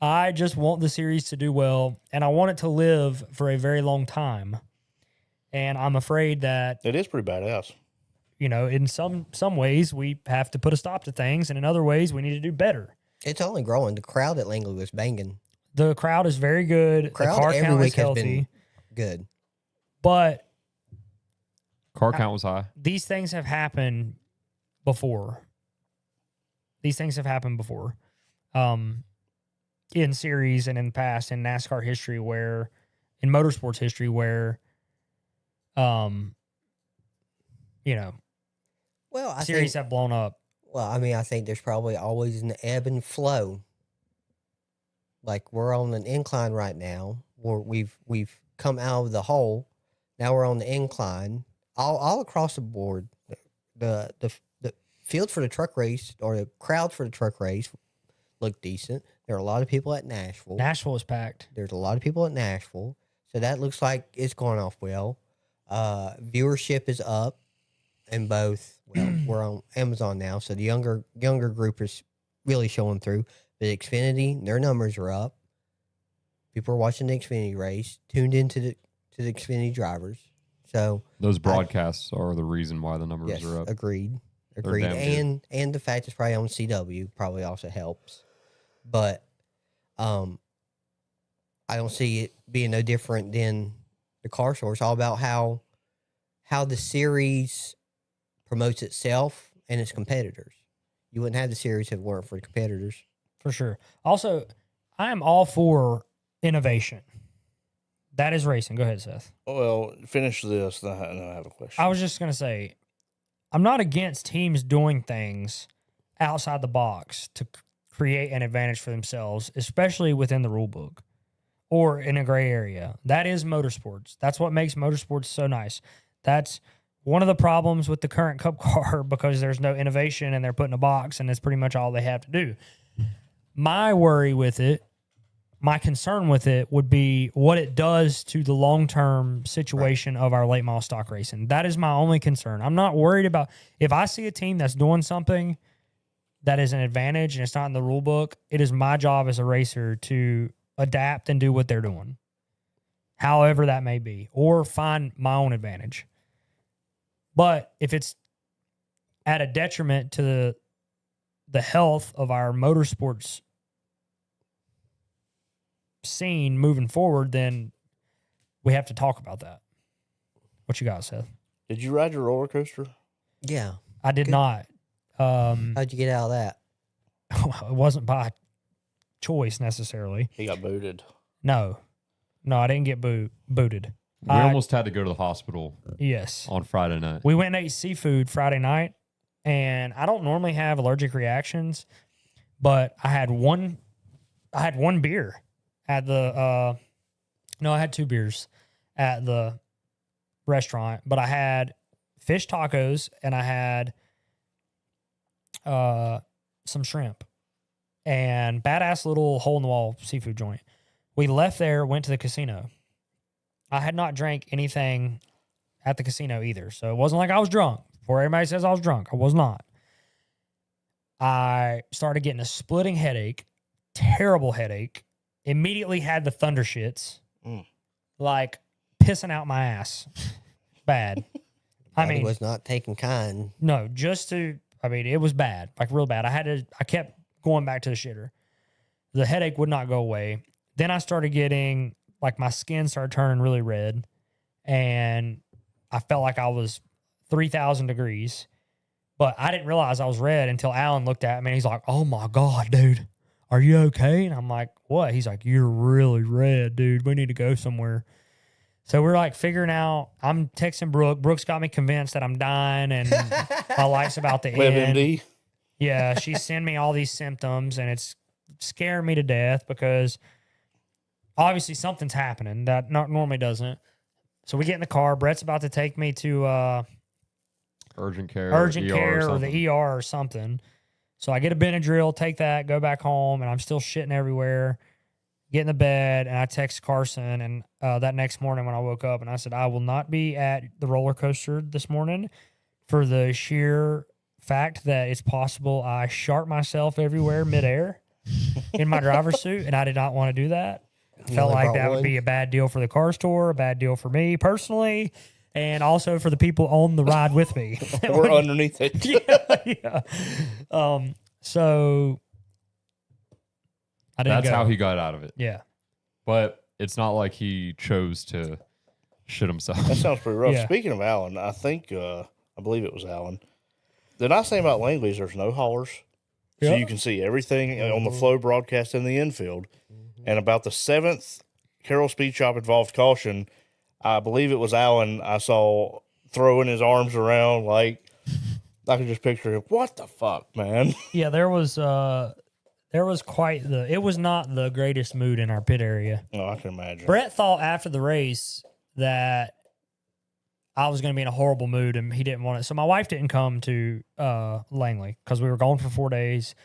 I just want the series to do well, and I want it to live for a very long time. And I'm afraid that, It is pretty badass. you know, in some ways we have to put a stop to things, and in other ways we need to do better. It's only growing. The crowd at Langley was banging. The crowd is very good. Crowd the car every count week is has healthy. been good. But Car count was high. these things have happened before. In series and in the past, in NASCAR history, where, in motorsports history, where, you know, Well, I series think. have blown up. Well, I mean, I think there's probably always an ebb and flow. Like we're on an incline right now. Where we've come out of the hole. Now we're on the incline. All across the board. The field for the truck race, or the crowd for the truck race, looked decent. There are a lot of people at Nashville. Nashville was packed. There's a lot of people at Nashville, so that looks like it's going off well. Viewership is up in both. Well, we're on Amazon now, so the younger group is really showing through. But Xfinity, their numbers are up. People are watching the Xfinity race, tuned into the Xfinity drivers. So Those broadcasts are the reason why the numbers yes, are up. agreed. damn good. And the fact it's probably on CW probably also helps. But I don't see it being no different than the car show. It's all about how the series promotes itself and its competitors. You wouldn't have the series if it weren't for the competitors. For sure. Also, I am all for innovation. That is racing. Go ahead, Seth. Well, finish this, then I have a question. I was just going to say, I'm not against teams doing things outside the box to create an advantage for themselves, especially within the rule book or in a gray area. That is motorsports. That's what makes motorsports so nice. That's one of the problems with the current Cup car, because there's no innovation and they're put in a box and it's pretty much all they have to do. My worry with it, my concern with it would be what it does to the long-term situation of our late model stock racing. That is my only concern. I'm not worried about if I see a team that's doing something that is an advantage and it's not in the rule book. It is my job as a racer to adapt and do what they're doing, however that may be, or find my own advantage. But if it's at a detriment to the health of our motorsports scene moving forward, then we have to talk about that. What you got, Seth? Did you ride your roller coaster? Yeah. I did Good. not. How'd you get out of that? It wasn't by choice necessarily. He got booted. No, I didn't get booted. We almost had to go to the hospital Yes. on Friday night. We went and ate seafood Friday night, and I don't normally have allergic reactions, but I had one beer at the no, I had 2 beers at the restaurant, but I had fish tacos and I had some shrimp and badass little hole in the wall seafood joint. We left there, went to the casino. I had not drank anything at the casino either, so it wasn't like I was drunk. Before everybody says I was drunk, I was not. I started getting a splitting headache, terrible headache. Immediately had the thunder shits, like pissing out my ass. Bad. I Body mean, was not taken kind. no, it was bad, like real bad. I kept going back to the shitter. The headache would not go away. Then I started getting, like, my skin started turning really red, and I felt like I was 3,000 degrees. But I didn't realize I was red until Alan looked at me and he's like, "Oh my God, dude, are you okay?" And I'm like, "What?" He's like, "You're really red, dude. We need to go somewhere." So we're like figuring out, I'm texting Brooke. Brooke's got me convinced that I'm dying and my life's about to end. WebMD. Yeah, she sent me all these symptoms and it's scaring me to death because obviously something's happening that normally doesn't. So we get in the car. Brett's about to take me to Urgent care, or something. the ER or something. So I get a Benadryl, take that, go back home, and I'm still shitting everywhere. Get in the bed, and I text Carson. And that next morning when I woke up, and I said, "I will not be at the roller coaster this morning for the sheer fact that it's possible I shart myself everywhere midair in my driver's suit, and I did not want to do that. I felt only like brought that would one? be a bad deal for the car store, a bad deal for me personally, and also for the people on the ride with me. We're underneath it. yeah. So I didn't That's go. how he got out of it. Yeah. But it's not like he chose to shit himself. That sounds pretty rough. Yeah. Speaking of Alan, I think I believe it was Alan. The nice thing about Langley's, there's no haulers, so Yeah. you can see everything on the flow broadcast in the infield. And about the 7th Carroll Speed Shop involved caution, I believe it was Alan I saw throwing his arms around like I could just picture him. What the fuck, man? Yeah, there was quite it was not the greatest mood in our pit area. No, I can imagine. Brett thought after the race that I was going to be in a horrible mood and he didn't want it. So my wife didn't come to Langley because we were gone for 4 days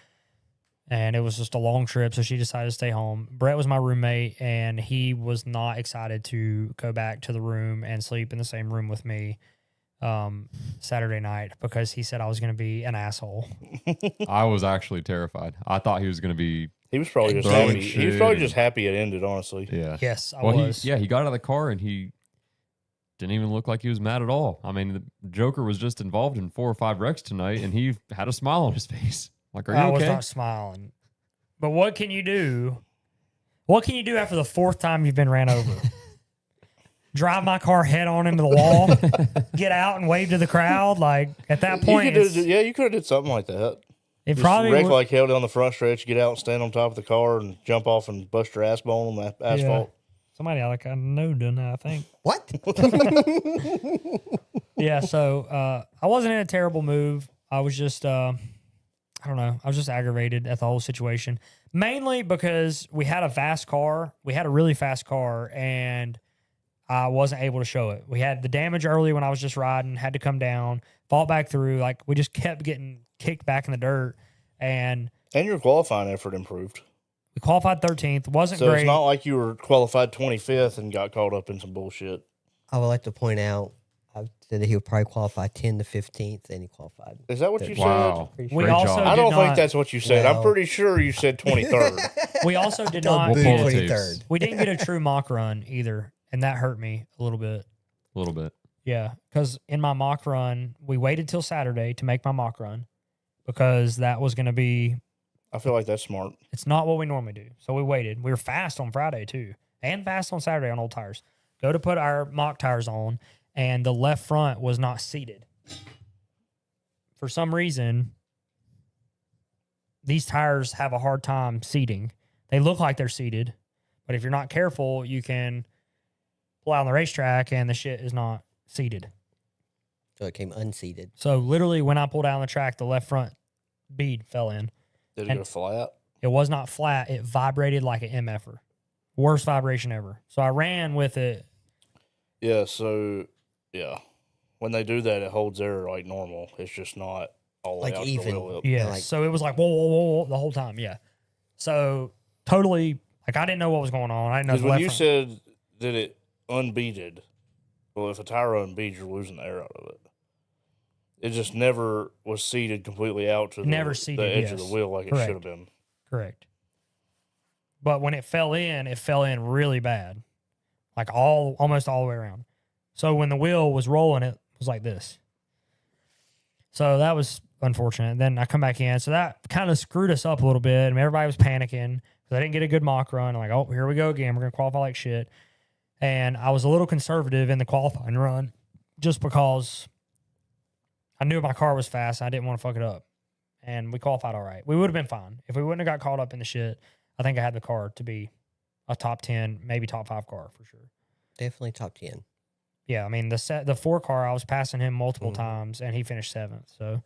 and it was just a long trip. So she decided to stay home. Brett was my roommate and he was not excited to go back to the room and sleep in the same room with me Saturday night because he said I was going to be an asshole. I was actually terrified. I thought he was going to be. He was probably just Throwing happy. He was shit probably and- just happy it ended, honestly. Yeah. Yes, I Well, was. he got out of the car and he didn't even look like he was mad at all. I mean, the Joker was just involved in 4 or 5 wrecks tonight, and he had a smile on his face. Like, are you I was okay? not smiling. But what can you do? What can you do after the 4th time you've been ran over? Drive my car head on into the wall, get out and wave to the crowd. Like at that point, you could have did something like that. it Just probably wreck would, like hell down the front stretch, get out and stand on top of the car and jump off and bust your ass bone on the asphalt. somebody like I know done that. I think. What? Yeah. So I wasn't in a terrible move. I was just I don't know. I was just aggravated at the whole situation, mainly because we had a fast car. We had a really fast car, and I wasn't able to show it. We had the damage early when I was just riding, had to come down, fought back through. Like we just kept getting kicked back in the dirt, and And your qualifying effort improved. we qualified 13th. Wasn't So great. it's not like you were qualified 25th and got caught up in some bullshit. I would like to point out, I said that he would probably qualify 10 to 15th, and he qualified. Is that what you Wow. Pretty We Great also job. said? I did don't think not- that's what you said. I'm Well- pretty sure you said 23rd. We also did Don't not. boo We'll pull the 23rd. tapes. We didn't get a true mock run either, and that hurt me a little bit. A little bit. Yeah, because in my mock run, we waited till Saturday to make my mock run because that was going to be. I feel like that's smart. It's not what we normally do, so we waited. We were fast on Friday too, and fast on Saturday on old tires. Go to put our mock tires on, and the left front was not seated. For some reason, these tires have a hard time seating. They look like they're seated, but if you're not careful, you can pull out on the racetrack and the shit is not seated. So it came unseated. So literally, when I pulled out on the track, the left front bead fell in. Did it And- go flat? It was not flat. It vibrated like an MFer. Worst vibration ever. So I ran with it. Yeah, so, yeah. When they do that, it holds air like normal. It's just not all the way Like out even. the wheel lip. Yeah. like- So it was like, whoa, whoa, whoa, whoa, the whole time. Yeah. So totally, like, I didn't know what was going on. I didn't know Because the when left you front. said that it unbeaded, well, if a tire unbeads, you're losing the air out of it. It just never was seated completely out to Never the seated, edge of yes. the wheel like it Correct. should have been. Correct. But when it fell in really bad. Like almost all the way around. So when the wheel was rolling, it was like this. So that was unfortunate. Then I come back in. So that kind of screwed us up a little bit. And everybody was panicking because I didn't get a good mock run. I'm like, oh, here we go again. We're going to qualify like shit. And I was a little conservative in the qualifying run just because I knew my car was fast. And I didn't want to fuck it up. And we qualified all right. We would have been fine. If we wouldn't have got caught up in the shit, I think I had the car to be a top 10, maybe top 5 car for sure. Definitely top 10. Yeah, I mean the 4 car, I was passing him multiple times, and he finished 7th. So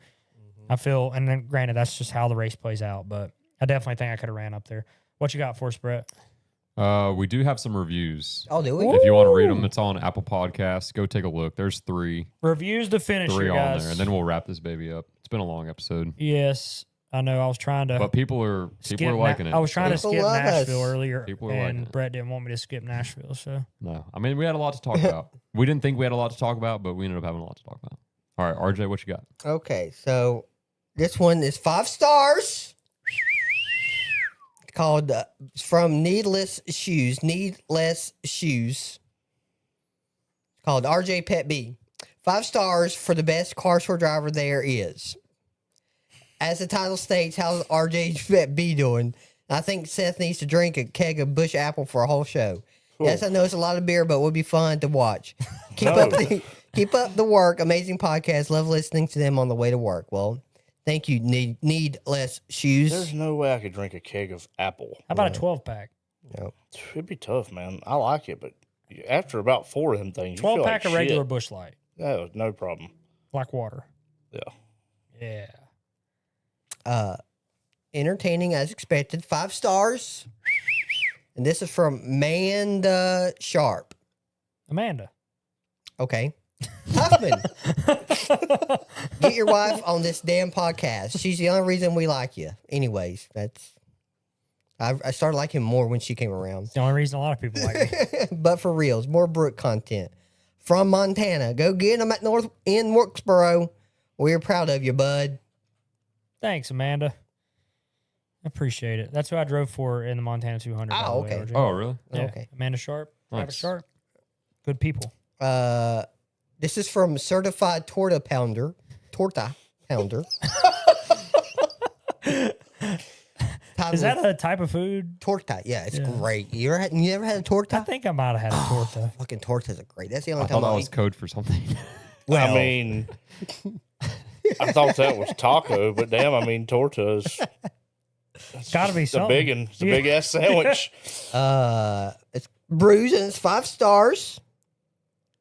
I feel, and then granted, that's just how the race plays out. But I definitely think I could have ran up there. What you got for us, Brett? We do have some reviews. Oh, do we? If you want to read them, it's on Apple Podcasts. Go take a look. There's 3 Reviews to finish, on guys. there, and then we'll wrap this baby up. It's been a long episode, Yes, I know. I was trying to, but people are liking it. I was trying to People skip love us. Nashville earlier, People are liking and it. Brett didn't want me to skip Nashville. So No, I mean we had a lot to talk about. We didn't think we had a lot to talk about, but we ended up having a lot to talk about. All right, RJ, what you got? Okay, so this one is 5 stars. Called from Needless Shoes. Called RJ Pet B. 5 stars for the best car store driver there is. As the title states, how's RJ Pet B doing? I think Seth needs to drink a keg of Bush Apple for a whole show. Cool. Yes, I know it's a lot of beer, but it would be fun to watch. Keep No. up the work. Amazing podcast. Love listening to them on the way to work. Well, thank you. Need less shoes. There's no way I could drink a keg of apple. how about a 12-pack? No. It'd be tough, man. I like it, but after about 4 of them things, you feel 12-pack like of regular shit. Busch Light, Yeah, no problem. like water. Yeah. Yeah. Entertaining as expected. 5 stars. And this is from Amanda Sharp. Amanda. Okay. Huffman. Get your wife on this damn podcast. She's the only reason we like you. Anyways, I started liking him more when she came around. It's the only reason a lot of people like it. But for reals, more Brooke content. From Montana. Go get them in Wilkesboro. We're proud of you, bud. Thanks, Amanda. I appreciate it. That's who I drove for in the Montana 200. by Oh, the way, okay. RJ. Oh, really? Yeah. Okay. Amanda Sharp. Private Nice. Sharp. Good people. This is from Certified Torta Pounder. Is that a type of food? torta? Yeah, it's Yeah. great. You never had a I torta? think I might have had a torta. Fucking tortas are great. That's the only I time thought that I'll was eat. code for something. Well, I mean, I thought that was taco, but damn, I mean, tortas. It's got to be It's a something. big one. It's a big ass sandwich. it's bruised and it's 5 stars.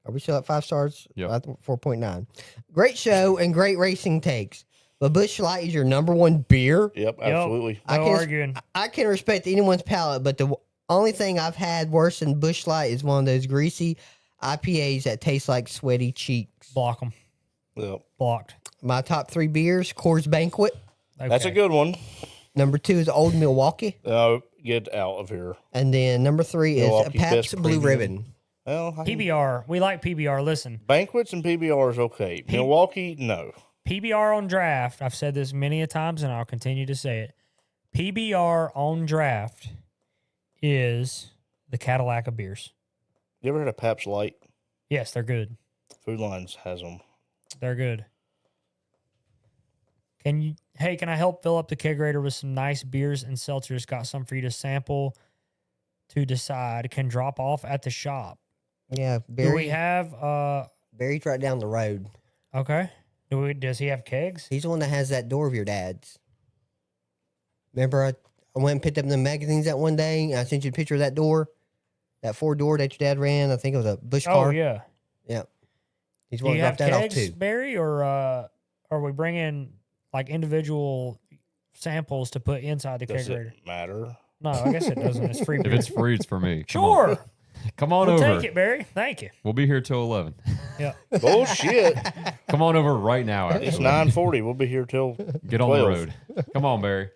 Are we still at 5 stars? Yep. I think 4.9. Great show and great racing takes. But Busch Light is your number 1 beer. Yep, absolutely. I No can- arguing. I can respect anyone's palate, but the only thing I've had worse than Busch Light is one of those greasy IPAs that taste like sweaty cheeks. Block them. Yep. Blocked. My top 3 beers: Coors Banquet. Okay. That's a good one. Number 2 is Old Milwaukee, Get out of here. and then number 3 is Milwaukee's Pabst best Blue premium. Ribbon. Well, PBR. We like PBR. Listen, banquets and PBR is okay. Milwaukee, no. PBR on draft. I've said this many a times, and I'll continue to say it. PBR on draft is the Cadillac of beers. You ever had a Pabst Light? Yes, they're good. Food Lines has them. They're good. Can I help fill up the kegerator with some nice beers and seltzers? Got some for you to sample to decide. Can drop off at the shop. Yeah, Do we Barry. have Barry's right down the road. okay. Does he have kegs? He's the one that has that door of your dad's. Remember, I went and picked up the magazines that one day. And I sent you a picture of that door, that 4-door that your dad ran. I think it was a Busch Oh car. yeah. Yeah. He's Do one you to have drop that off kegs, too. Barry, or are we bringing like individual samples to put inside the Does kegerator? it matter? No, I guess it doesn't. It's free If beer. it's free, it's for me. Come on. Sure. Come on We'll over. take it, Barry. Thank you. We'll be here till 11. Yeah. Bullshit. Come on over right now. It's Actually. 9:40. We'll be here till Get on 12. the road. Come on, Barry.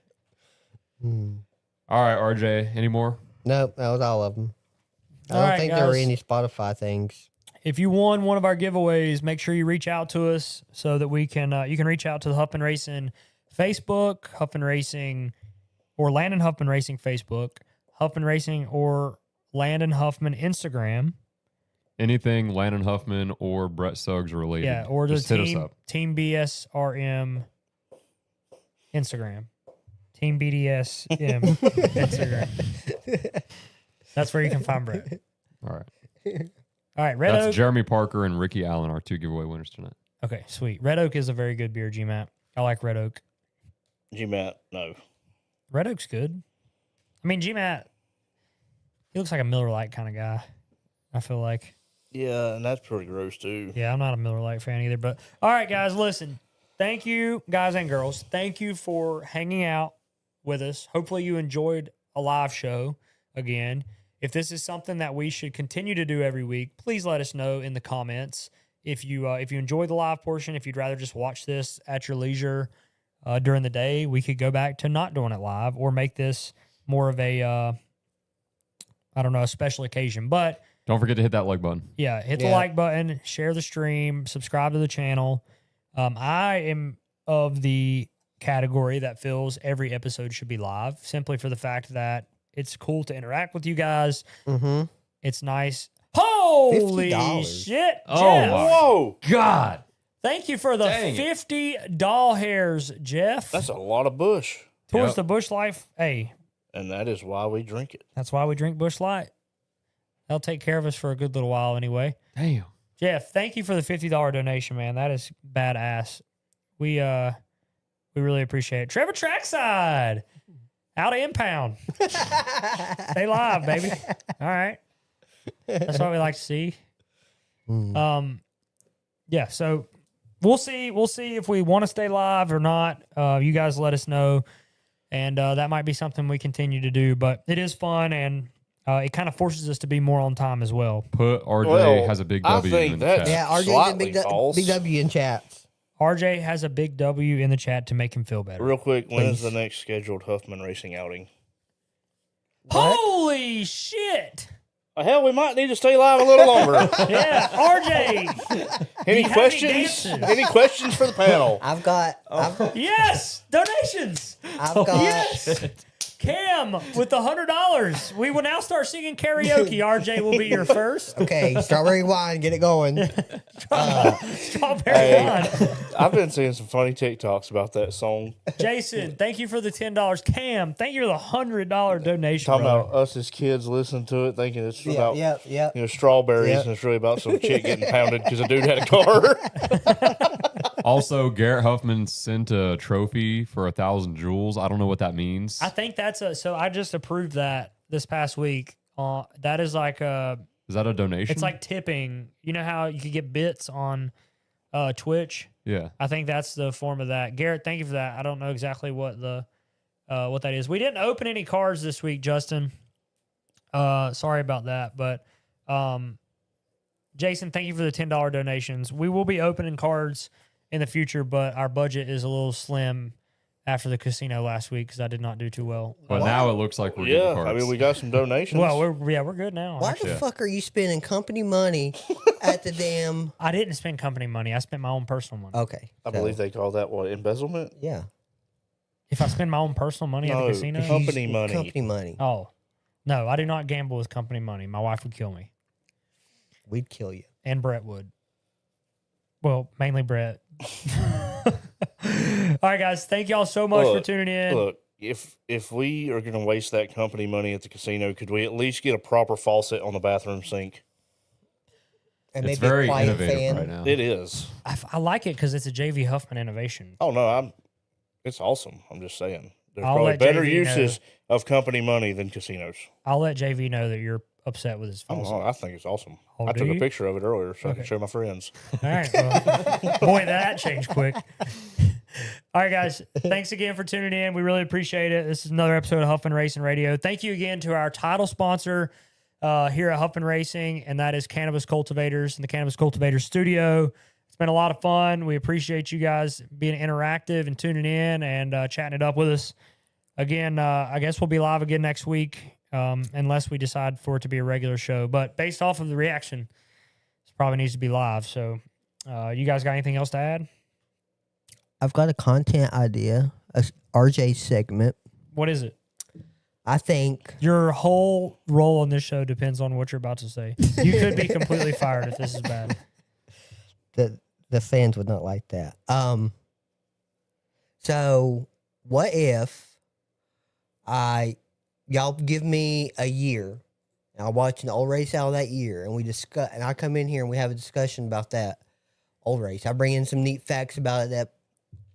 All right, RJ. Any more? Nope, that was all of them. I All don't right, think there were guys. any Spotify things. if you won one of our giveaways, make sure you reach out to us so that we can. You can reach out to the Huffman Racing Facebook, Huffman Racing, or Landon Huffman Racing Facebook, Huffman Racing or Landon Huffman Instagram. Anything Landon Huffman or Brett Suggs related. Yeah, or the just hit us up. Team BSRM Instagram. Team BDSM Instagram. That's where you can find Brett. All right. All right, Red That's Oak. Jeremy Parker and Ricky Allen, our 2 giveaway winners tonight. Okay, sweet. Red Oak is a very good beer, GMAT. I like Red Oak. GMAT, no. Red Oak's good. I mean, GMAT, he looks like a Miller Lite kind of guy, I feel like. Yeah, and that's pretty gross too. Yeah, I'm not a Miller Lite fan either. But all right, guys, listen. Thank you, guys and girls. Thank you for hanging out with us. Hopefully you enjoyed a live show again. If this is something that we should continue to do every week, please let us know in the comments. If you enjoy the live portion, if you'd rather just watch this at your leisure during the day, we could go back to not doing it live or make this more of a, a special occasion. But Don't forget to hit that like button. yeah, hit the like button, share the stream, subscribe to the channel. I am of the category that feels every episode should be live, simply for the fact that it's cool to interact with you guys. Mm-hmm. It's nice. Holy $50. shit. Oh, Jeff. my Whoa! God. Thank you for the Dang it. 50 doll hairs, Jeff. That's a lot of bush. Towards Yep. the Bush Life. Hey, And that is why we drink it. that's why we drink Bush Light. They'll take care of us for a good little while anyway. Damn. Jeff, thank you for the $50 donation, man. That is badass. We really appreciate it. Trevor Trackside, out of impound. Stay live, baby. All right. That's what we like to see. Yeah, so we'll see if we want to stay live or not. You guys let us know. And that might be something we continue to do, but it is fun and it kind of forces us to be more on time as well. Put RJ Well, has a big I W think in the that's- chat. Yeah, RJ's a Slightly false. big W in chats. RJ has a big W in the chat to make him feel better. Real quick, when is Please. the next scheduled Huffman Racing outing? Holy shit! Hell, we might need to stay live a little longer. Yeah, RJ. Any happy questions? dancers. Any questions for the panel? I've got Yes, donations. I've got Yes. Cam with the $100. We will now start singing karaoke. RJ will be your first. okay, strawberry wine, get it going. Strawberry wine. I've been seeing some funny TikToks about that song. Jason, thank you for the $10. Cam, thank you for the $100 donation. Talking brother. about us as kids listening to it, thinking it's Yeah, about yeah. strawberries, Yeah. and it's really about some chick getting pounded because a dude had a car. Also, Garrett Huffman sent a trophy for 1,000 joules. I don't know what that means. I think so I just approved that this past week. That is like Is that a donation? it's like tipping. You know how you could get bits on Twitch? Yeah. I think that's the form of that. Garrett, thank you for that. I don't know exactly what what that is. We didn't open any cards this week, Justin. Sorry about that. But Jason, thank you for the $10 donations. We will be opening cards in the future, but our budget is a little slim after the casino last week because I did not do too well. But now it looks like we're Yeah, getting cards. I mean, we got some donations. Well, we're good now. Why the fuck are you spending company money at the damn? I didn't spend company money. I spent my own personal money. Okay, I believe they call that what, embezzlement? yeah. If I spend my own personal money at No. the casino, Company money. Company money. oh no, I do not gamble with company money. My wife would kill me, We'd kill you. and Brett would. Well, mainly Brett. All right, guys. Thank y'all so much for Look, tuning in. Look, if we are going to waste that company money at the casino, could we at least get a proper faucet on the bathroom sink? And It's maybe a very quiet innovative fan. right now. It is. I like it because it's a JV Huffman innovation. Oh no, it's awesome. I'm just saying. There's I'll probably let better JV uses of company money than casinos. I'll let JV know that you're upset with his I don't faucet. know. I think it's awesome. Oh, I do took you? a picture of it earlier so I Okay. can show my friends. All right. Well, boy, that changed quick. All right, guys. Thanks again for tuning in. We really appreciate it. This is another episode of Huffman Racing Radio. Thank you again to our title sponsor here at Huffman Racing, and that is Cannabis Cultivators and the Cannabis Cultivators Studio. It's been a lot of fun. We appreciate you guys being interactive and tuning in and chatting it up with us. Again, I guess we'll be live again next week unless we decide for it to be a regular show. But based off of the reaction, it's probably needs to be live. So, you guys got anything else to add? I've got a content idea, a RJ segment. What is it? I think Your whole role on this show depends on what you're about to say. You could be completely fired if this is bad. the fans would not like that. So what if y'all give me a year, and I'll watch an old race out of that year, and we discuss, and I come in here and we have a discussion about that old race. I bring in some neat facts about it that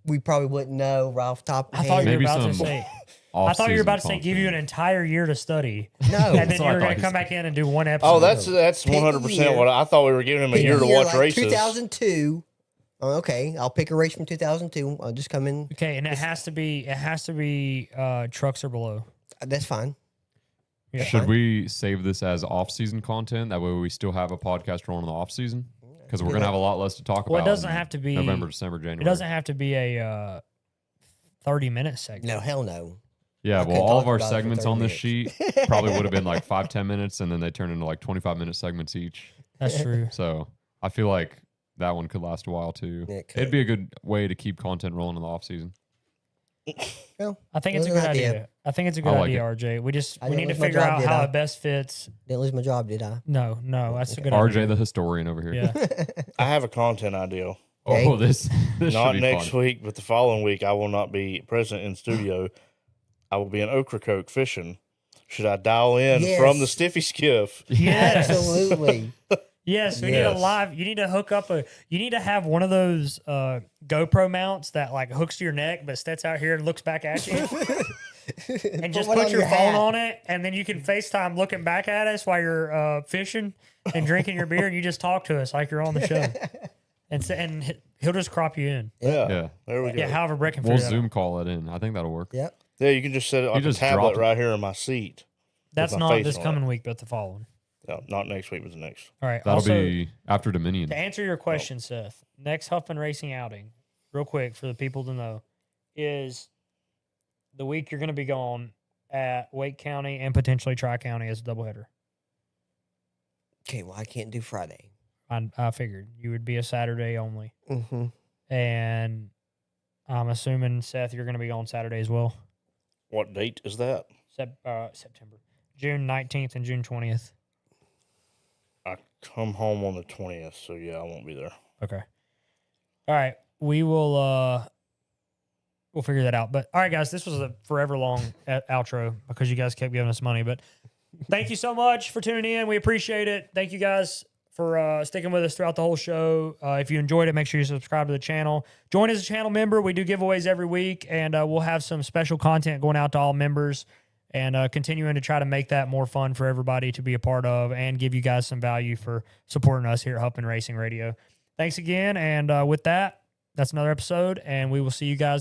we probably wouldn't know right off the top of I the thought head. you were Maybe about to some say. I thought you were about to say give you an entire year to study, No. and then That's you what I were going thought to he come said. back in and do one episode. Oh, that's Pick a 100% year. what I thought we were giving him a Pick year to watch like races. 2002. Oh, okay, I'll pick a race from 2002. I'll just come in. okay, and it has to be trucks or below. That's fine. Yeah. Should we save this as off-season content? That way we still have a podcast rolling in the off-season? Because we're going to have a lot less to talk Well, it about. doesn't in have to be November, December, January. It doesn't have to be a 30-minute segment. No, hell no. Yeah, I well, could all talk of our about it for segments 30 on this sheet probably would have been like 5-10 minutes, and then they turn into like 25-minute segments each. That's true. So I feel like that one could last a while too. It could. It'd be a good way to keep content rolling in the off-season. Well, I think it's a It good was an idea. idea. I think it's a good I like idea, RJ. We I need didn't to lose my figure job, out did how I? it best fits. didn't lose my job, did I? No, that's a good RJ, idea. the historian over here. Yeah. I have a content idea. Okay. Oh, this Not should be next fun. week, but the following week, I will not be present in studio. I will be in Ocracoke fishing. Should I dial in Yes. from the Stiffy Skiff? Yes. Absolutely. Yes, we need a Yes. live. You need to hook up you need to have one of those GoPro mounts that like hooks to your neck but sits out here and looks back at you. And just one put on your your phone hat. on it, and then you can FaceTime looking back at us while you're fishing and drinking your beer, and you just talk to us like you're on the show. And he'll just crop you in. Yeah. Yeah. There we go. Yeah, however Brett can We'll figure that Zoom out. call it in. I think that'll work. Yep. Yeah, you can just set it like a just tablet drop it. right here in my seat. That's with my not face this on it. coming week, but the following. No, not next week, but the next. All right. That'll also, be after Dominion. to answer your question, Seth, next Huffman Racing outing, real quick for the people to know, is the week you're going to be gone at Wake County and potentially Tri-County as a doubleheader. Okay, well, I can't do Friday. I figured you would be a Saturday only. Mm-hmm. And I'm assuming, Seth, you're going to be on Saturday as well. What date is that? September. June 19th and June 20th. I come home on the 20th, so yeah, I won't be there. Okay. All right. We will we'll figure that out. But all right, guys, this was a forever long outro because you guys kept giving us money. But thank you so much for tuning in. We appreciate it. Thank you guys for sticking with us throughout the whole show. If you enjoyed it, make sure you subscribe to the channel. Join as a channel member. We do giveaways every week, and we'll have some special content going out to all members and continuing to try to make that more fun for everybody to be a part of and give you guys some value for supporting us here at Huffman Racing Radio. Thanks again. And with that, that's another episode, and we will see you guys